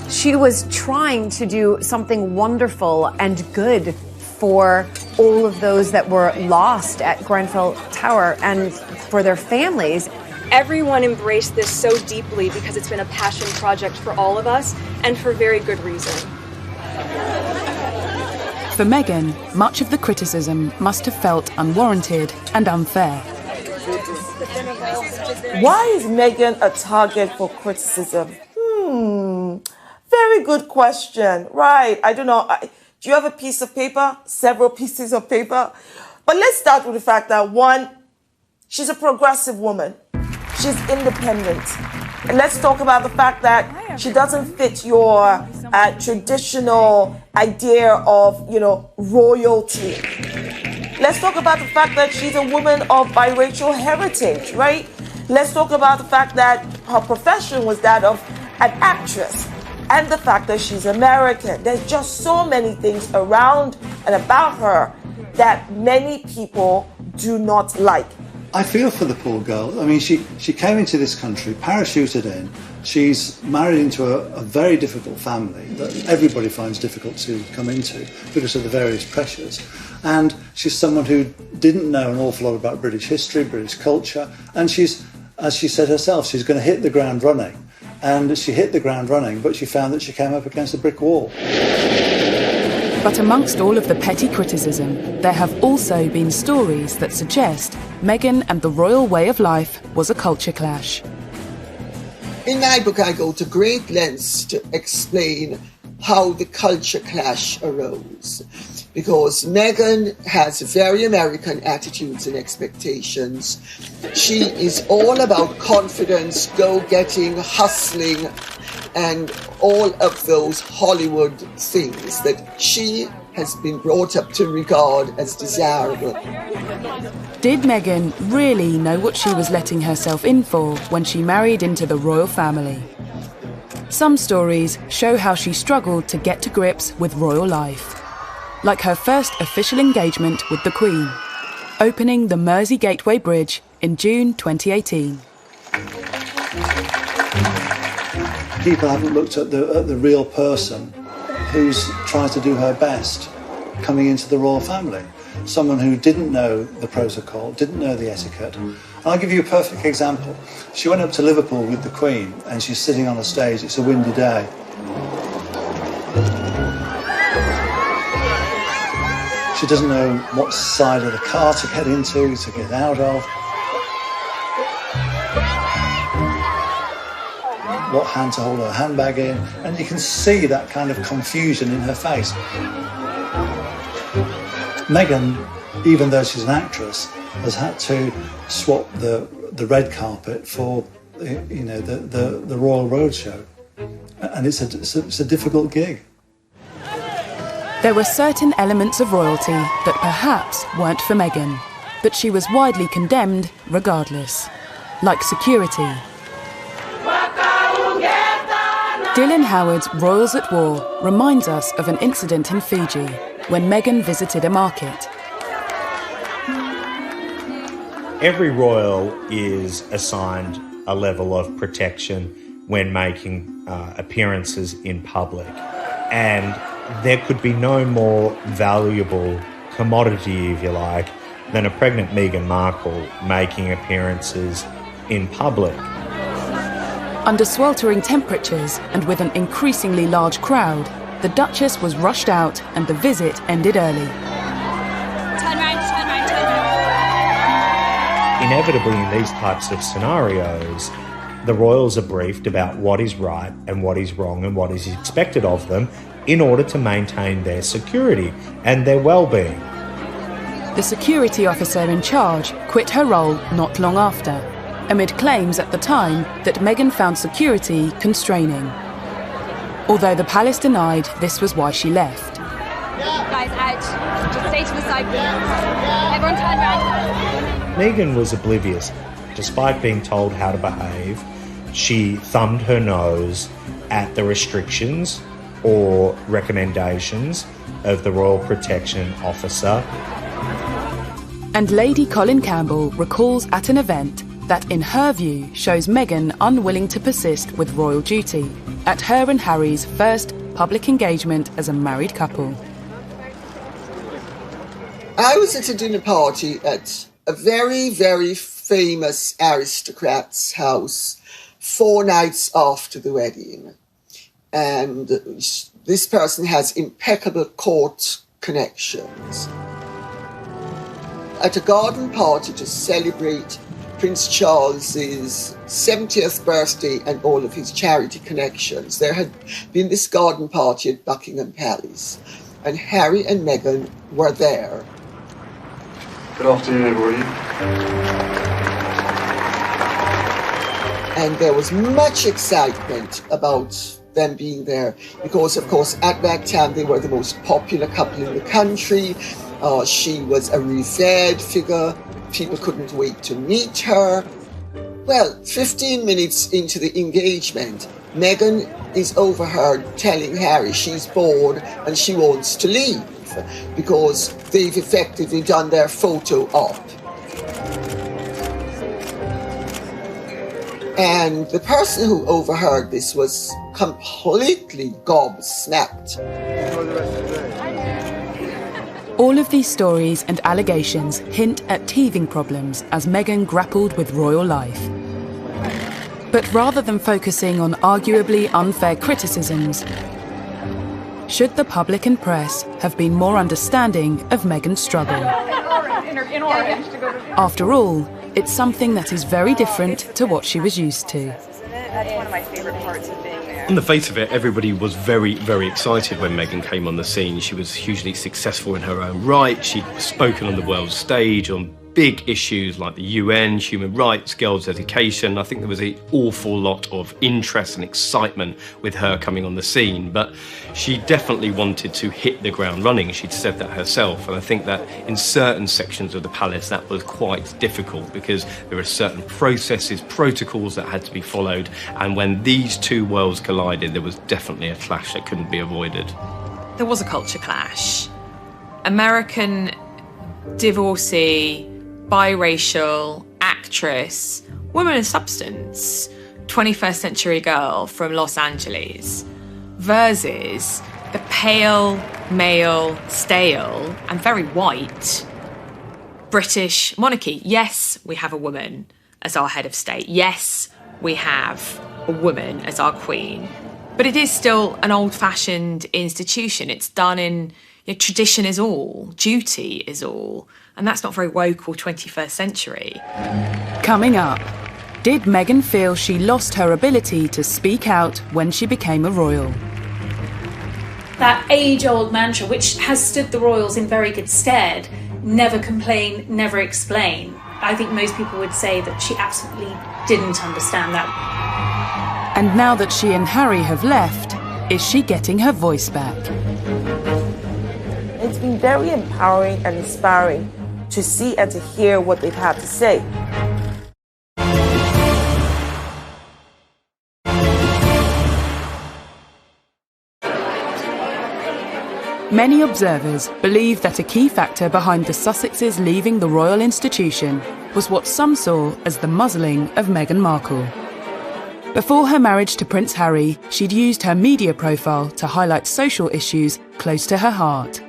She was trying to do something wonderful and good for all of those that were lost at Grenfell Tower and for their families. Everyone embraced this so deeply because it's been a passion project for all of us, and for very good reason. For Meghan, much of the criticism must have felt unwarranted and unfair. Why is Meghan a target for criticism? Very good question. Right, I don't know. Do you have a piece of paper? Several pieces of paper? But let's start with the fact that, one, she's a progressive woman. She's independent. And let's talk about the fact that she doesn't fit your traditional idea of, royalty. Let's talk about the fact that she's a woman of biracial heritage, right? Let's talk about the fact that her profession was that of an actress, and the fact that she's American. There's just so many things around and about her that many people do not like. I feel for the poor girl. I mean, she came into this country, parachuted in. She's married into a very difficult family that everybody finds difficult to come into because of the various pressures. And she's someone who didn't know an awful lot about British history, British culture. And she's, as she said herself, she's going to hit the ground running. And she hit the ground running, but she found that she came up against a brick wall. But amongst all of the petty criticism, there have also been stories that suggest Meghan and the royal way of life was a culture clash. In my book, I go to great lengths to explain how the culture clash arose. Because Meghan has very American attitudes and expectations. She is all about confidence, go-getting, hustling, and all of those Hollywood things that she has been brought up to regard as desirable. Did Meghan really know what she was letting herself in for when she married into the royal family? Some stories show how she struggled to get to grips with royal life, like her first official engagement with the Queen, opening the Mersey Gateway Bridge in June 2018. People haven't looked at the real person who's tried to do her best coming into the royal family. Someone who didn't know the protocol, didn't know the etiquette. And I'll give you a perfect example. She went up to Liverpool with the Queen and she's sitting on a stage. It's a windy day. She doesn't know what side of the car to get into, to get out of. What hand to hold her handbag in, and you can see that kind of confusion in her face. Meghan, even though she's an actress, has had to swap the red carpet for the Royal Roadshow, and it's a difficult gig. There were certain elements of royalty that perhaps weren't for Meghan, but she was widely condemned regardless. like security. Dylan Howard's Royals at War reminds us of an incident in Fiji when Meghan visited a market. Every royal is assigned a level of protection when making appearances in public. And there could be no more valuable commodity, if you like, than a pregnant Meghan Markle making appearances in public. Under sweltering temperatures and with an increasingly large crowd, the Duchess was rushed out and the visit ended early. Turn round, turn round, turn round. Inevitably, in these types of scenarios, the royals are briefed about what is right and what is wrong and what is expected of them in order to maintain their security and their well-being. The security officer in charge quit her role not long after, amid claims at the time that Meghan found security constraining. Although the palace denied this was why she left. Guys, out. Just stay to the side, please. Everyone turn around. Meghan was oblivious. Despite being told how to behave, she thumbed her nose at the restrictions or recommendations of the Royal Protection Officer. And Lady Colin Campbell recalls at an event that, in her view, shows Meghan unwilling to persist with royal duty at her and Harry's first public engagement as a married couple. I was at a dinner party at a very, very famous aristocrat's house 4 nights after the wedding. And this person has impeccable court connections. At a garden party to celebrate Prince Charles's 70th birthday and all of his charity connections, there had been this garden party at Buckingham Palace, and Harry and Meghan were there. Good afternoon, everybody. And there was much excitement about them being there because, of course, at that time they were the most popular couple in the country. She was a revered figure. People couldn't wait to meet her. Well, 15 minutes into the engagement, Meghan is overheard telling Harry she's bored and she wants to leave because they've effectively done their photo op. And the person who overheard this was completely gobsmacked. All of these stories and allegations hint at teething problems as Meghan grappled with royal life. But rather than focusing on arguably unfair criticisms, should the public and press have been more understanding of Meghan's struggle? After all, it's something that is very different to what she was used to. That's one of my favorite parts of being there. On the face of it, everybody was very, very excited when Meghan came on the scene. She was hugely successful in her own right. She'd spoken on the world stage on big issues like the UN, human rights, girls' education. I think there was an awful lot of interest and excitement with her coming on the scene, but she definitely wanted to hit the ground running. She'd said that herself, and I think that in certain sections of the palace that was quite difficult because there are certain processes, protocols that had to be followed, and when these two worlds collided, there was definitely a clash that couldn't be avoided. There was a culture clash. American divorcee, biracial, actress, woman of substance, 21st century girl from Los Angeles versus the pale, male, stale, and very white British monarchy. Yes, we have a woman as our head of state. Yes, we have a woman as our queen. But it is still an old-fashioned institution. It's done in tradition is all, duty is all. And that's not very woke or 21st century. Coming up, did Meghan feel she lost her ability to speak out when she became a royal? That age-old mantra, which has stood the royals in very good stead, never complain, never explain. I think most people would say that she absolutely didn't understand that. And now that she and Harry have left, is she getting her voice back? It's been very empowering and inspiring to see and to hear what they've had to say. Many observers believe that a key factor behind the Sussexes leaving the royal institution was what some saw as the muzzling of Meghan Markle. Before her marriage to Prince Harry, she'd used her media profile to highlight social issues close to her heart.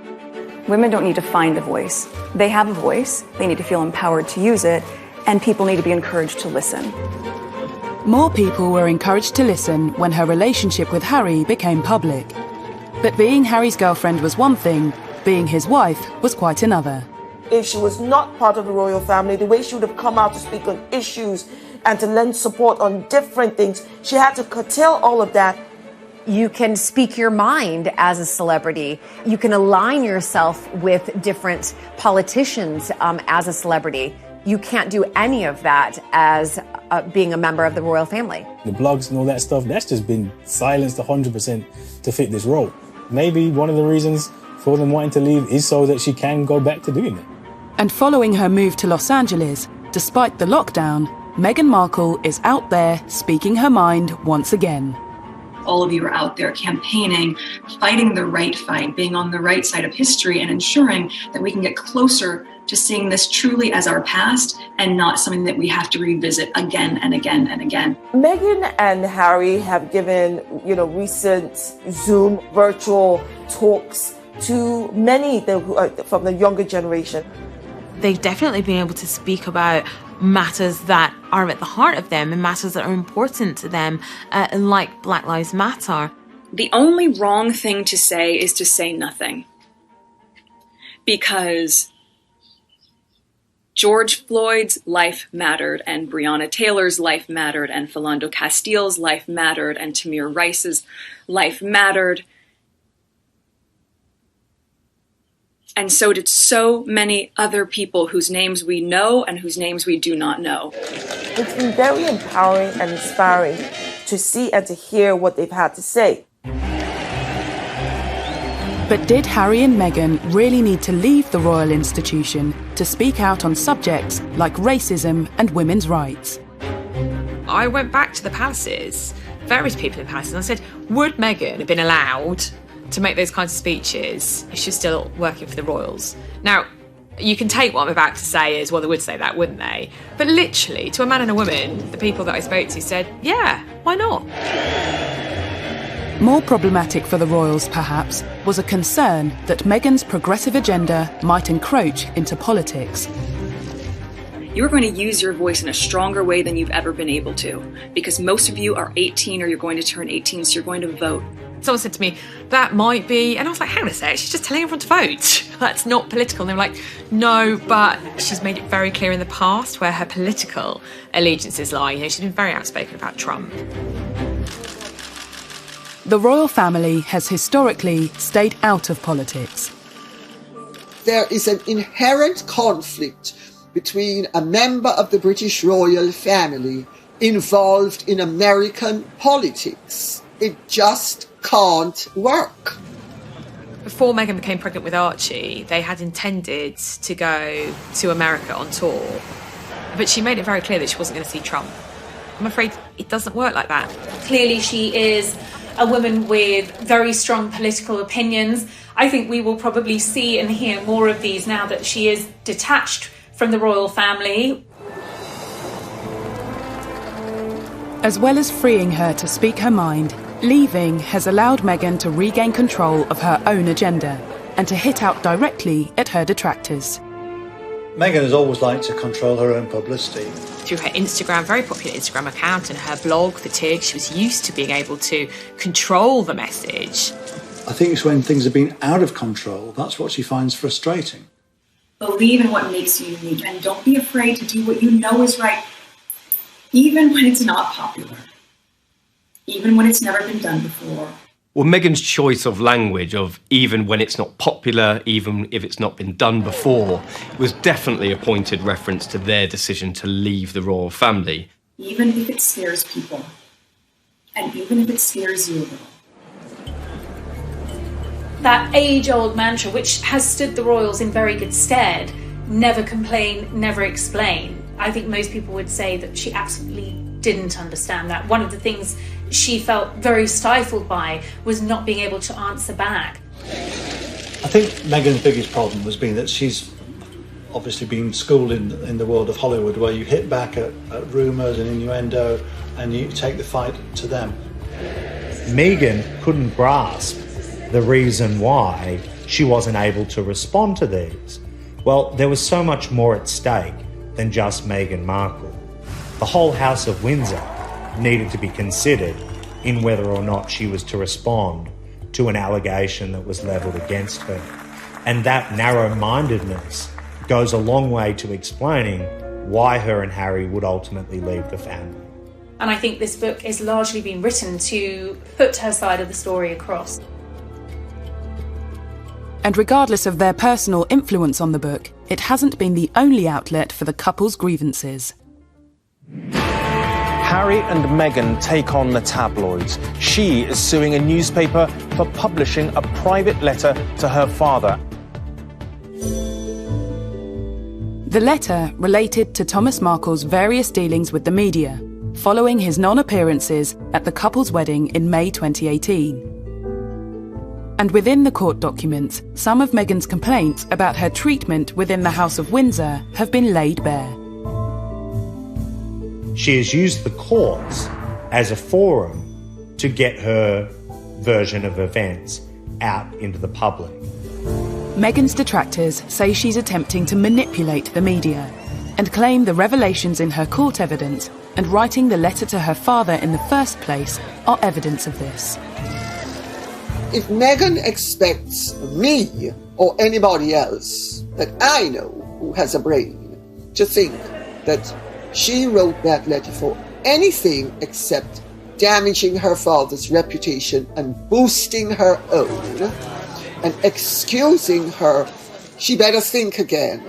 Women don't need to find a voice. They have a voice, they need to feel empowered to use it, and people need to be encouraged to listen. More people were encouraged to listen when her relationship with Harry became public. But being Harry's girlfriend was one thing, being his wife was quite another. If she was not part of the royal family, the way she would have come out to speak on issues and to lend support on different things, she had to curtail all of that. You can speak your mind as a celebrity. You can align yourself with different politicians as a celebrity. You can't do any of that as being a member of the royal family. The blogs and all that stuff, that's just been silenced 100% to fit this role. Maybe one of the reasons for them wanting to leave is so that she can go back to doing it. And following her move to Los Angeles, despite the lockdown, Meghan Markle is out there speaking her mind once again. All of you are out there campaigning, fighting the right fight, being on the right side of history and ensuring that we can get closer to seeing this truly as our past and not something that we have to revisit again and again and again. Meghan and Harry have given, recent Zoom virtual talks to many from the younger generation. They've definitely been able to speak about matters that are at the heart of them and matters that are important to them, like Black Lives Matter. The only wrong thing to say is to say nothing. Because George Floyd's life mattered, and Breonna Taylor's life mattered, and Philando Castile's life mattered, and Tamir Rice's life mattered. And so did so many other people whose names we know and whose names we do not know. It's been very empowering and inspiring to see and to hear what they've had to say. But did Harry and Meghan really need to leave the royal institution to speak out on subjects like racism and women's rights? I went back to the palaces, various people in the palaces, and I said, would Meghan have been allowed to make those kinds of speeches if she's still working for the royals? Now, you can take what I'm about to say as, well, they would say that, wouldn't they? But literally, to a man and a woman, the people that I spoke to said, yeah, why not? More problematic for the royals, perhaps, was a concern that Meghan's progressive agenda might encroach into politics. You're going to use your voice in a stronger way than you've ever been able to, because most of you are 18 or you're going to turn 18, so you're going to vote. Someone said to me, that might be, and I was like, hang on a sec, she's just telling everyone to vote. That's not political. And they were like, no, but she's made it very clear in the past where her political allegiances lie. She's been very outspoken about Trump. The royal family has historically stayed out of politics. There is an inherent conflict between a member of the British royal family involved in American politics. It just can't work. Before Meghan became pregnant with Archie, they had intended to go to America on tour, but she made it very clear that she wasn't going to see Trump. I'm afraid it doesn't work like that. Clearly she is a woman with very strong political opinions. I think we will probably see and hear more of these now that she is detached from the royal family. As well as freeing her to speak her mind, leaving has allowed Meghan to regain control of her own agenda and to hit out directly at her detractors. Meghan has always liked to control her own publicity. Through her Instagram, very popular Instagram account, and her blog, The Tig, she was used to being able to control the message. I think it's when things have been out of control, that's what she finds frustrating. Believe in what makes you unique and don't be afraid to do what you know is right, even when it's not popular, even when it's never been done before. Well, Meghan's choice of language of even when it's not popular, even if it's not been done before, was definitely a pointed reference to their decision to leave the royal family. Even if it scares people, and even if it scares you a little. That age-old mantra, which has stood the royals in very good stead, never complain, never explain. I think most people would say that she absolutely didn't understand that. One of the things she felt very stifled by was not being able to answer back. I think Meghan's biggest problem has been that she's obviously been schooled in the world of Hollywood, where you hit back at rumours and innuendo and you take the fight to them. Meghan couldn't grasp the reason why she wasn't able to respond to these. Well, there was so much more at stake than just Meghan Markle. The whole House of Windsor needed to be considered in whether or not she was to respond to an allegation that was levelled against her. And that narrow-mindedness goes a long way to explaining why her and Harry would ultimately leave the family. And I think this book is largely been written to put her side of the story across. And regardless of their personal influence on the book, it hasn't been the only outlet for the couple's grievances. Harry and Meghan take on the tabloids. She is suing a newspaper for publishing a private letter to her father. The letter related to Thomas Markle's various dealings with the media, following his non-appearances at the couple's wedding in May 2018. And within the court documents, some of Meghan's complaints about her treatment within the House of Windsor have been laid bare. She has used the courts as a forum to get her version of events out into the public. Meghan's detractors say she's attempting to manipulate the media and claim the revelations in her court evidence and writing the letter to her father in the first place are evidence of this. If Meghan expects me or anybody else that I know who has a brain to think that she wrote that letter for anything except damaging her father's reputation and boosting her own and excusing her, she better think again.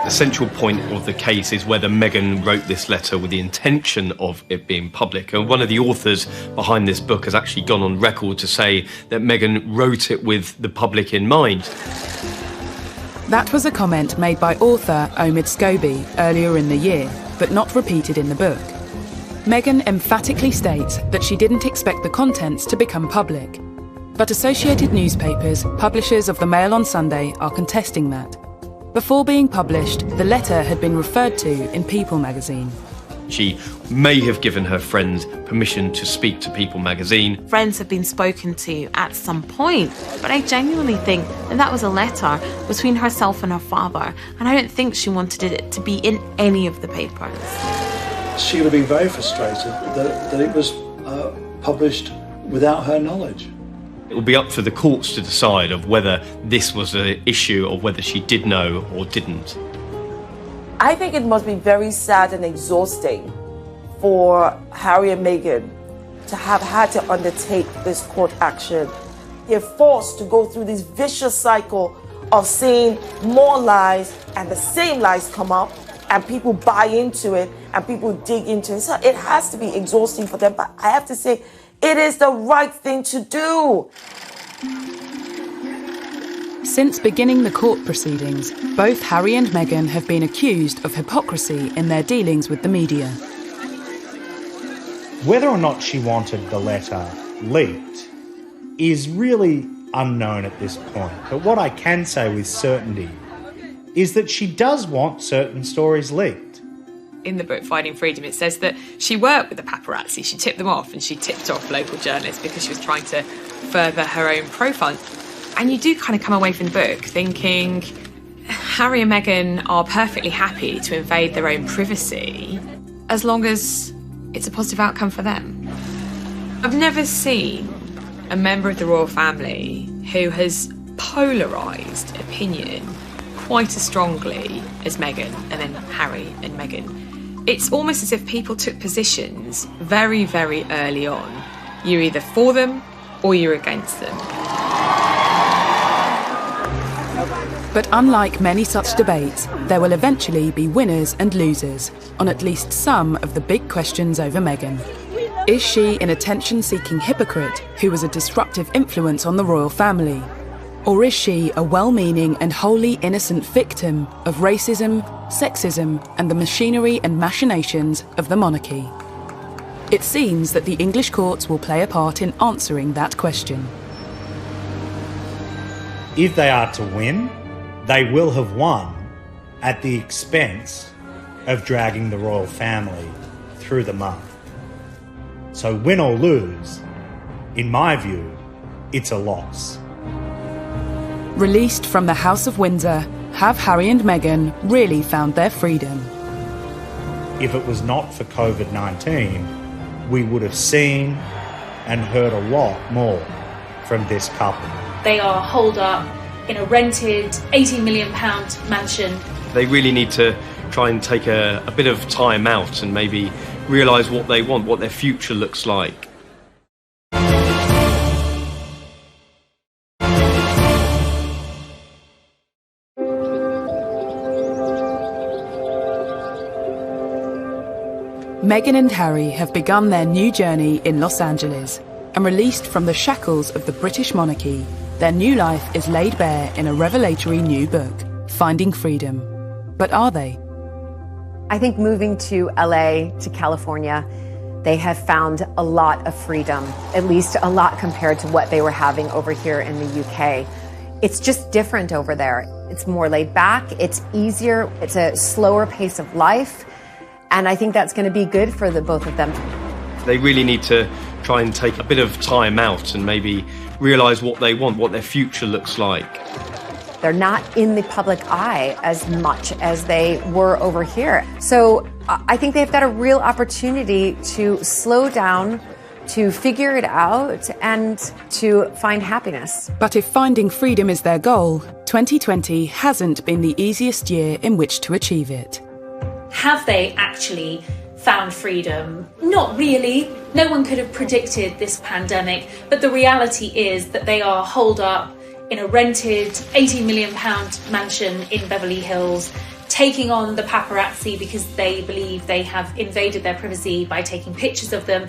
The central point of the case is whether Meghan wrote this letter with the intention of it being public. And one of the authors behind this book has actually gone on record to say that Meghan wrote it with the public in mind. That was a comment made by author Omid Scobie earlier in the year, but not repeated in the book. Meghan emphatically states that she didn't expect the contents to become public. But Associated Newspapers, publishers of the Mail on Sunday, are contesting that. Before being published, the letter had been referred to in People magazine. She may have given her friends permission to speak to People magazine. Friends have been spoken to at some point, but I genuinely think that was a letter between herself and her father, and I don't think she wanted it to be in any of the papers. She would have been very frustrated that it was published without her knowledge. It will be up for the courts to decide of whether this was an issue or whether she did know or didn't. I think it must be very sad and exhausting for Harry and Meghan to have had to undertake this court action. They're forced to go through this vicious cycle of seeing more lies and the same lies come up and people buy into it and people dig into it. So it has to be exhausting for them, but I have to say, it is the right thing to do. Since beginning the court proceedings, both Harry and Meghan have been accused of hypocrisy in their dealings with the media. Whether or not she wanted the letter leaked is really unknown at this point. But what I can say with certainty is that she does want certain stories leaked. In the book Finding Freedom, it says that she worked with the paparazzi. She tipped them off, and she tipped off local journalists because she was trying to further her own profile. And you do kind of come away from the book thinking Harry and Meghan are perfectly happy to invade their own privacy as long as it's a positive outcome for them. I've never seen a member of the royal family who has polarised opinion quite as strongly as Meghan and then Harry and Meghan. It's almost as if people took positions very, very early on. You're either for them or you're against them. But unlike many such debates, there will eventually be winners and losers on at least some of the big questions over Meghan. Is she an attention-seeking hypocrite who was a disruptive influence on the royal family? Or is she a well-meaning and wholly innocent victim of racism, sexism, and the machinery and machinations of the monarchy? It seems that the English courts will play a part in answering that question. If they are to win, they will have won at the expense of dragging the royal family through the mud. So win or lose, in my view, it's a loss. Released from the House of Windsor, have Harry and Meghan really found their freedom? If it was not for COVID-19, we would have seen and heard a lot more from this couple. They are holed up in a rented £80 million mansion. They really need to try and take a bit of time out and maybe realise what they want, what their future looks like. Meghan and Harry have begun their new journey in Los Angeles, and released from the shackles of the British monarchy, their new life is laid bare in a revelatory new book, Finding Freedom. But are they? I think moving to LA, to California, they have found a lot of freedom, at least a lot compared to what they were having over here in the UK. It's just different over there. It's more laid back, it's easier, it's a slower pace of life. And I think that's going to be good for the both of them. They really need to try and take a bit of time out and maybe realise what they want, what their future looks like. They're not in the public eye as much as they were over here. So I think they've got a real opportunity to slow down, to figure it out, and to find happiness. But if finding freedom is their goal, 2020 hasn't been the easiest year in which to achieve it. Have they actually found freedom? Not really. No one could have predicted this pandemic, but the reality is that they are holed up in a rented £80 million mansion in Beverly Hills, taking on the paparazzi because they believe they have invaded their privacy by taking pictures of them.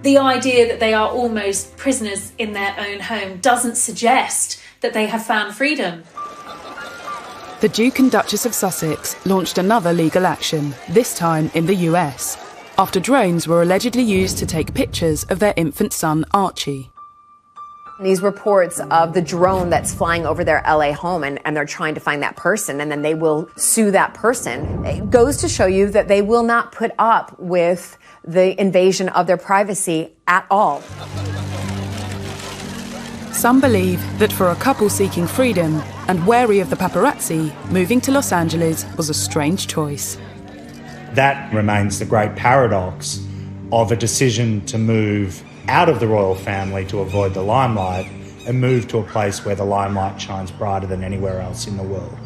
The idea that they are almost prisoners in their own home doesn't suggest that they have found freedom. The Duke and Duchess of Sussex launched another legal action, this time in the US, after drones were allegedly used to take pictures of their infant son, Archie. These reports of the drone that's flying over their LA home and they're trying to find that person and then they will sue that person. It goes to show you that they will not put up with the invasion of their privacy at all. Some believe that for a couple seeking freedom and wary of the paparazzi, moving to Los Angeles was a strange choice. That remains the great paradox of a decision to move out of the royal family to avoid the limelight and move to a place where the limelight shines brighter than anywhere else in the world.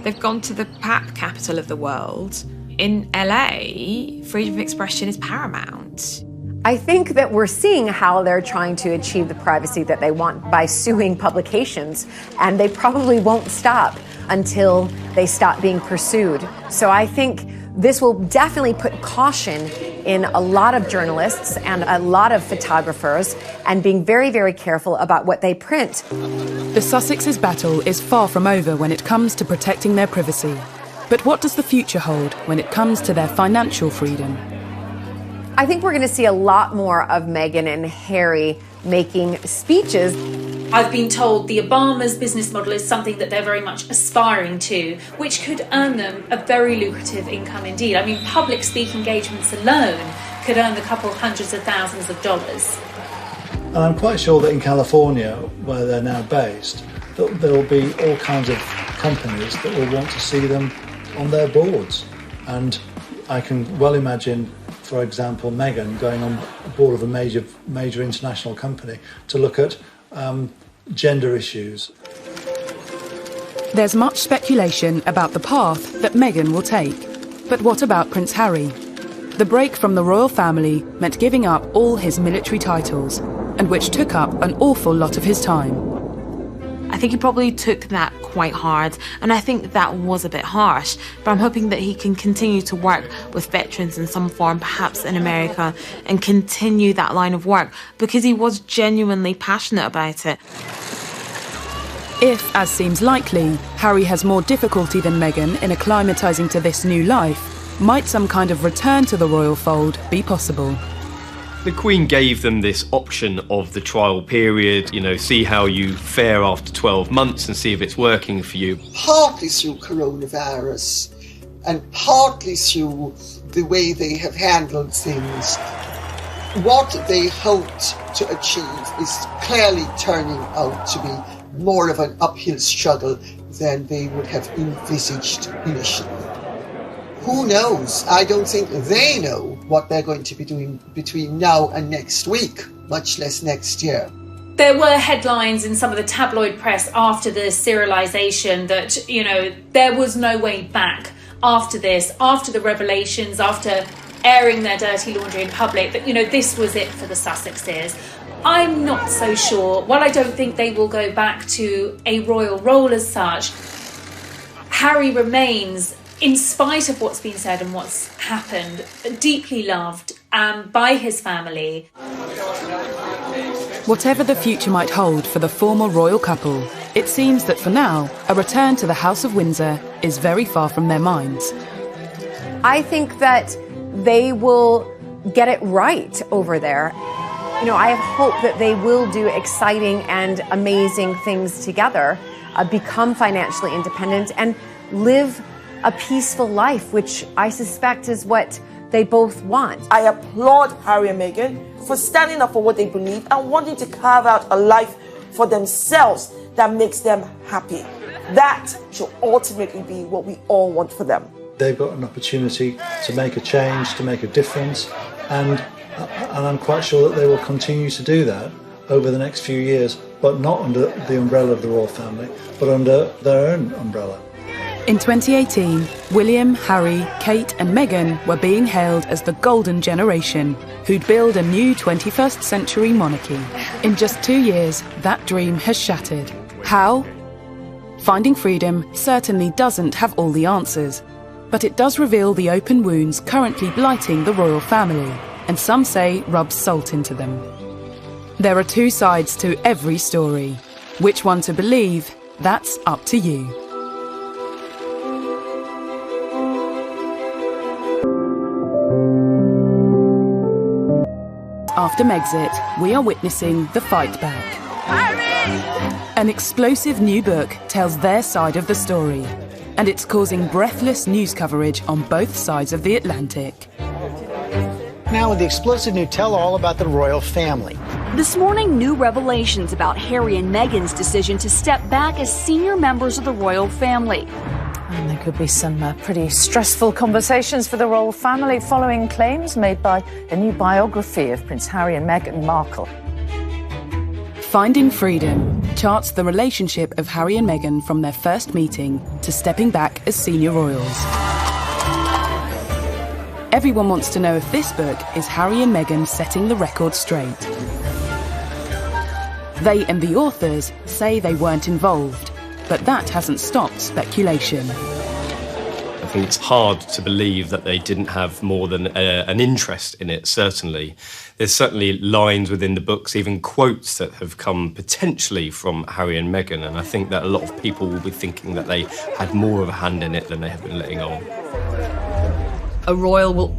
They've gone to the capital of the world. In LA, freedom of expression is paramount. I think that we're seeing how they're trying to achieve the privacy that they want by suing publications, and they probably won't stop until they stop being pursued. So I think this will definitely put caution in a lot of journalists and a lot of photographers, and being very, very careful about what they print. The Sussexes' battle is far from over when it comes to protecting their privacy. But what does the future hold when it comes to their financial freedom? I think we're going to see a lot more of Meghan and Harry making speeches. I've been told the Obamas' business model is something that they're very much aspiring to, which could earn them a very lucrative income indeed. I mean, public speaking engagements alone could earn a couple hundreds of thousands of dollars. And I'm quite sure that in California, where they're now based, that there will be all kinds of companies that will want to see them on their boards. And I can well imagine, for example, Meghan going on board of a major international company to look at gender issues. There's much speculation about the path that Meghan will take. But what about Prince Harry? The break from the royal family meant giving up all his military titles, and which took up an awful lot of his time. I think he probably took that quite hard, and I think that was a bit harsh, but I'm hoping that he can continue to work with veterans in some form, perhaps in America, and continue that line of work, because he was genuinely passionate about it. If, as seems likely, Harry has more difficulty than Meghan in acclimatising to this new life, might some kind of return to the royal fold be possible? The Queen gave them this option of the trial period, see how you fare after 12 months and see if it's working for you. Partly through coronavirus and partly through the way they have handled things, what they hoped to achieve is clearly turning out to be more of an uphill struggle than they would have envisaged initially. Who knows? I don't think they know what they're going to be doing between now and next week, much less next year. There were headlines in some of the tabloid press after the serialisation that, there was no way back after this, after the revelations, after airing their dirty laundry in public, that, this was it for the Sussexes. I'm not so sure. While I don't think they will go back to a royal role as such, Harry remains, in spite of what's been said and what's happened, deeply loved by his family. Whatever the future might hold for the former royal couple, it seems that for now, a return to the House of Windsor is very far from their minds. I think that they will get it right over there. I have hope that they will do exciting and amazing things together, become financially independent and live a peaceful life, which I suspect is what they both want. I applaud Harry and Meghan for standing up for what they believe and wanting to carve out a life for themselves that makes them happy. That should ultimately be what we all want for them. They've got an opportunity to make a change, to make a difference, and I'm quite sure that they will continue to do that over the next few years, but not under the umbrella of the royal family, but under their own umbrella. In 2018, William, Harry, Kate and Meghan were being hailed as the golden generation who'd build a new 21st century monarchy. In just 2 years, that dream has shattered. How? Finding Freedom certainly doesn't have all the answers, but it does reveal the open wounds currently blighting the royal family, and some say rubs salt into them. There are two sides to every story. Which one to believe, that's up to you. After Megxit, we are witnessing the fight back. An explosive new book tells their side of the story, and it's causing breathless news coverage on both sides of the Atlantic. Now with the explosive new tell-all about the royal family. This morning, new revelations about Harry and Meghan's decision to step back as senior members of the royal family. And there could be some pretty stressful conversations for the royal family following claims made by a new biography of Prince Harry and Meghan Markle. Finding Freedom charts the relationship of Harry and Meghan from their first meeting to stepping back as senior royals. Everyone wants to know if this book is Harry and Meghan setting the record straight. They and the authors say they weren't involved, but that hasn't stopped speculation. I think it's hard to believe that they didn't have more than an interest in it, certainly. There's certainly lines within the books, even quotes that have come potentially from Harry and Meghan, and I think that a lot of people will be thinking that they had more of a hand in it than they have been letting on. A royal will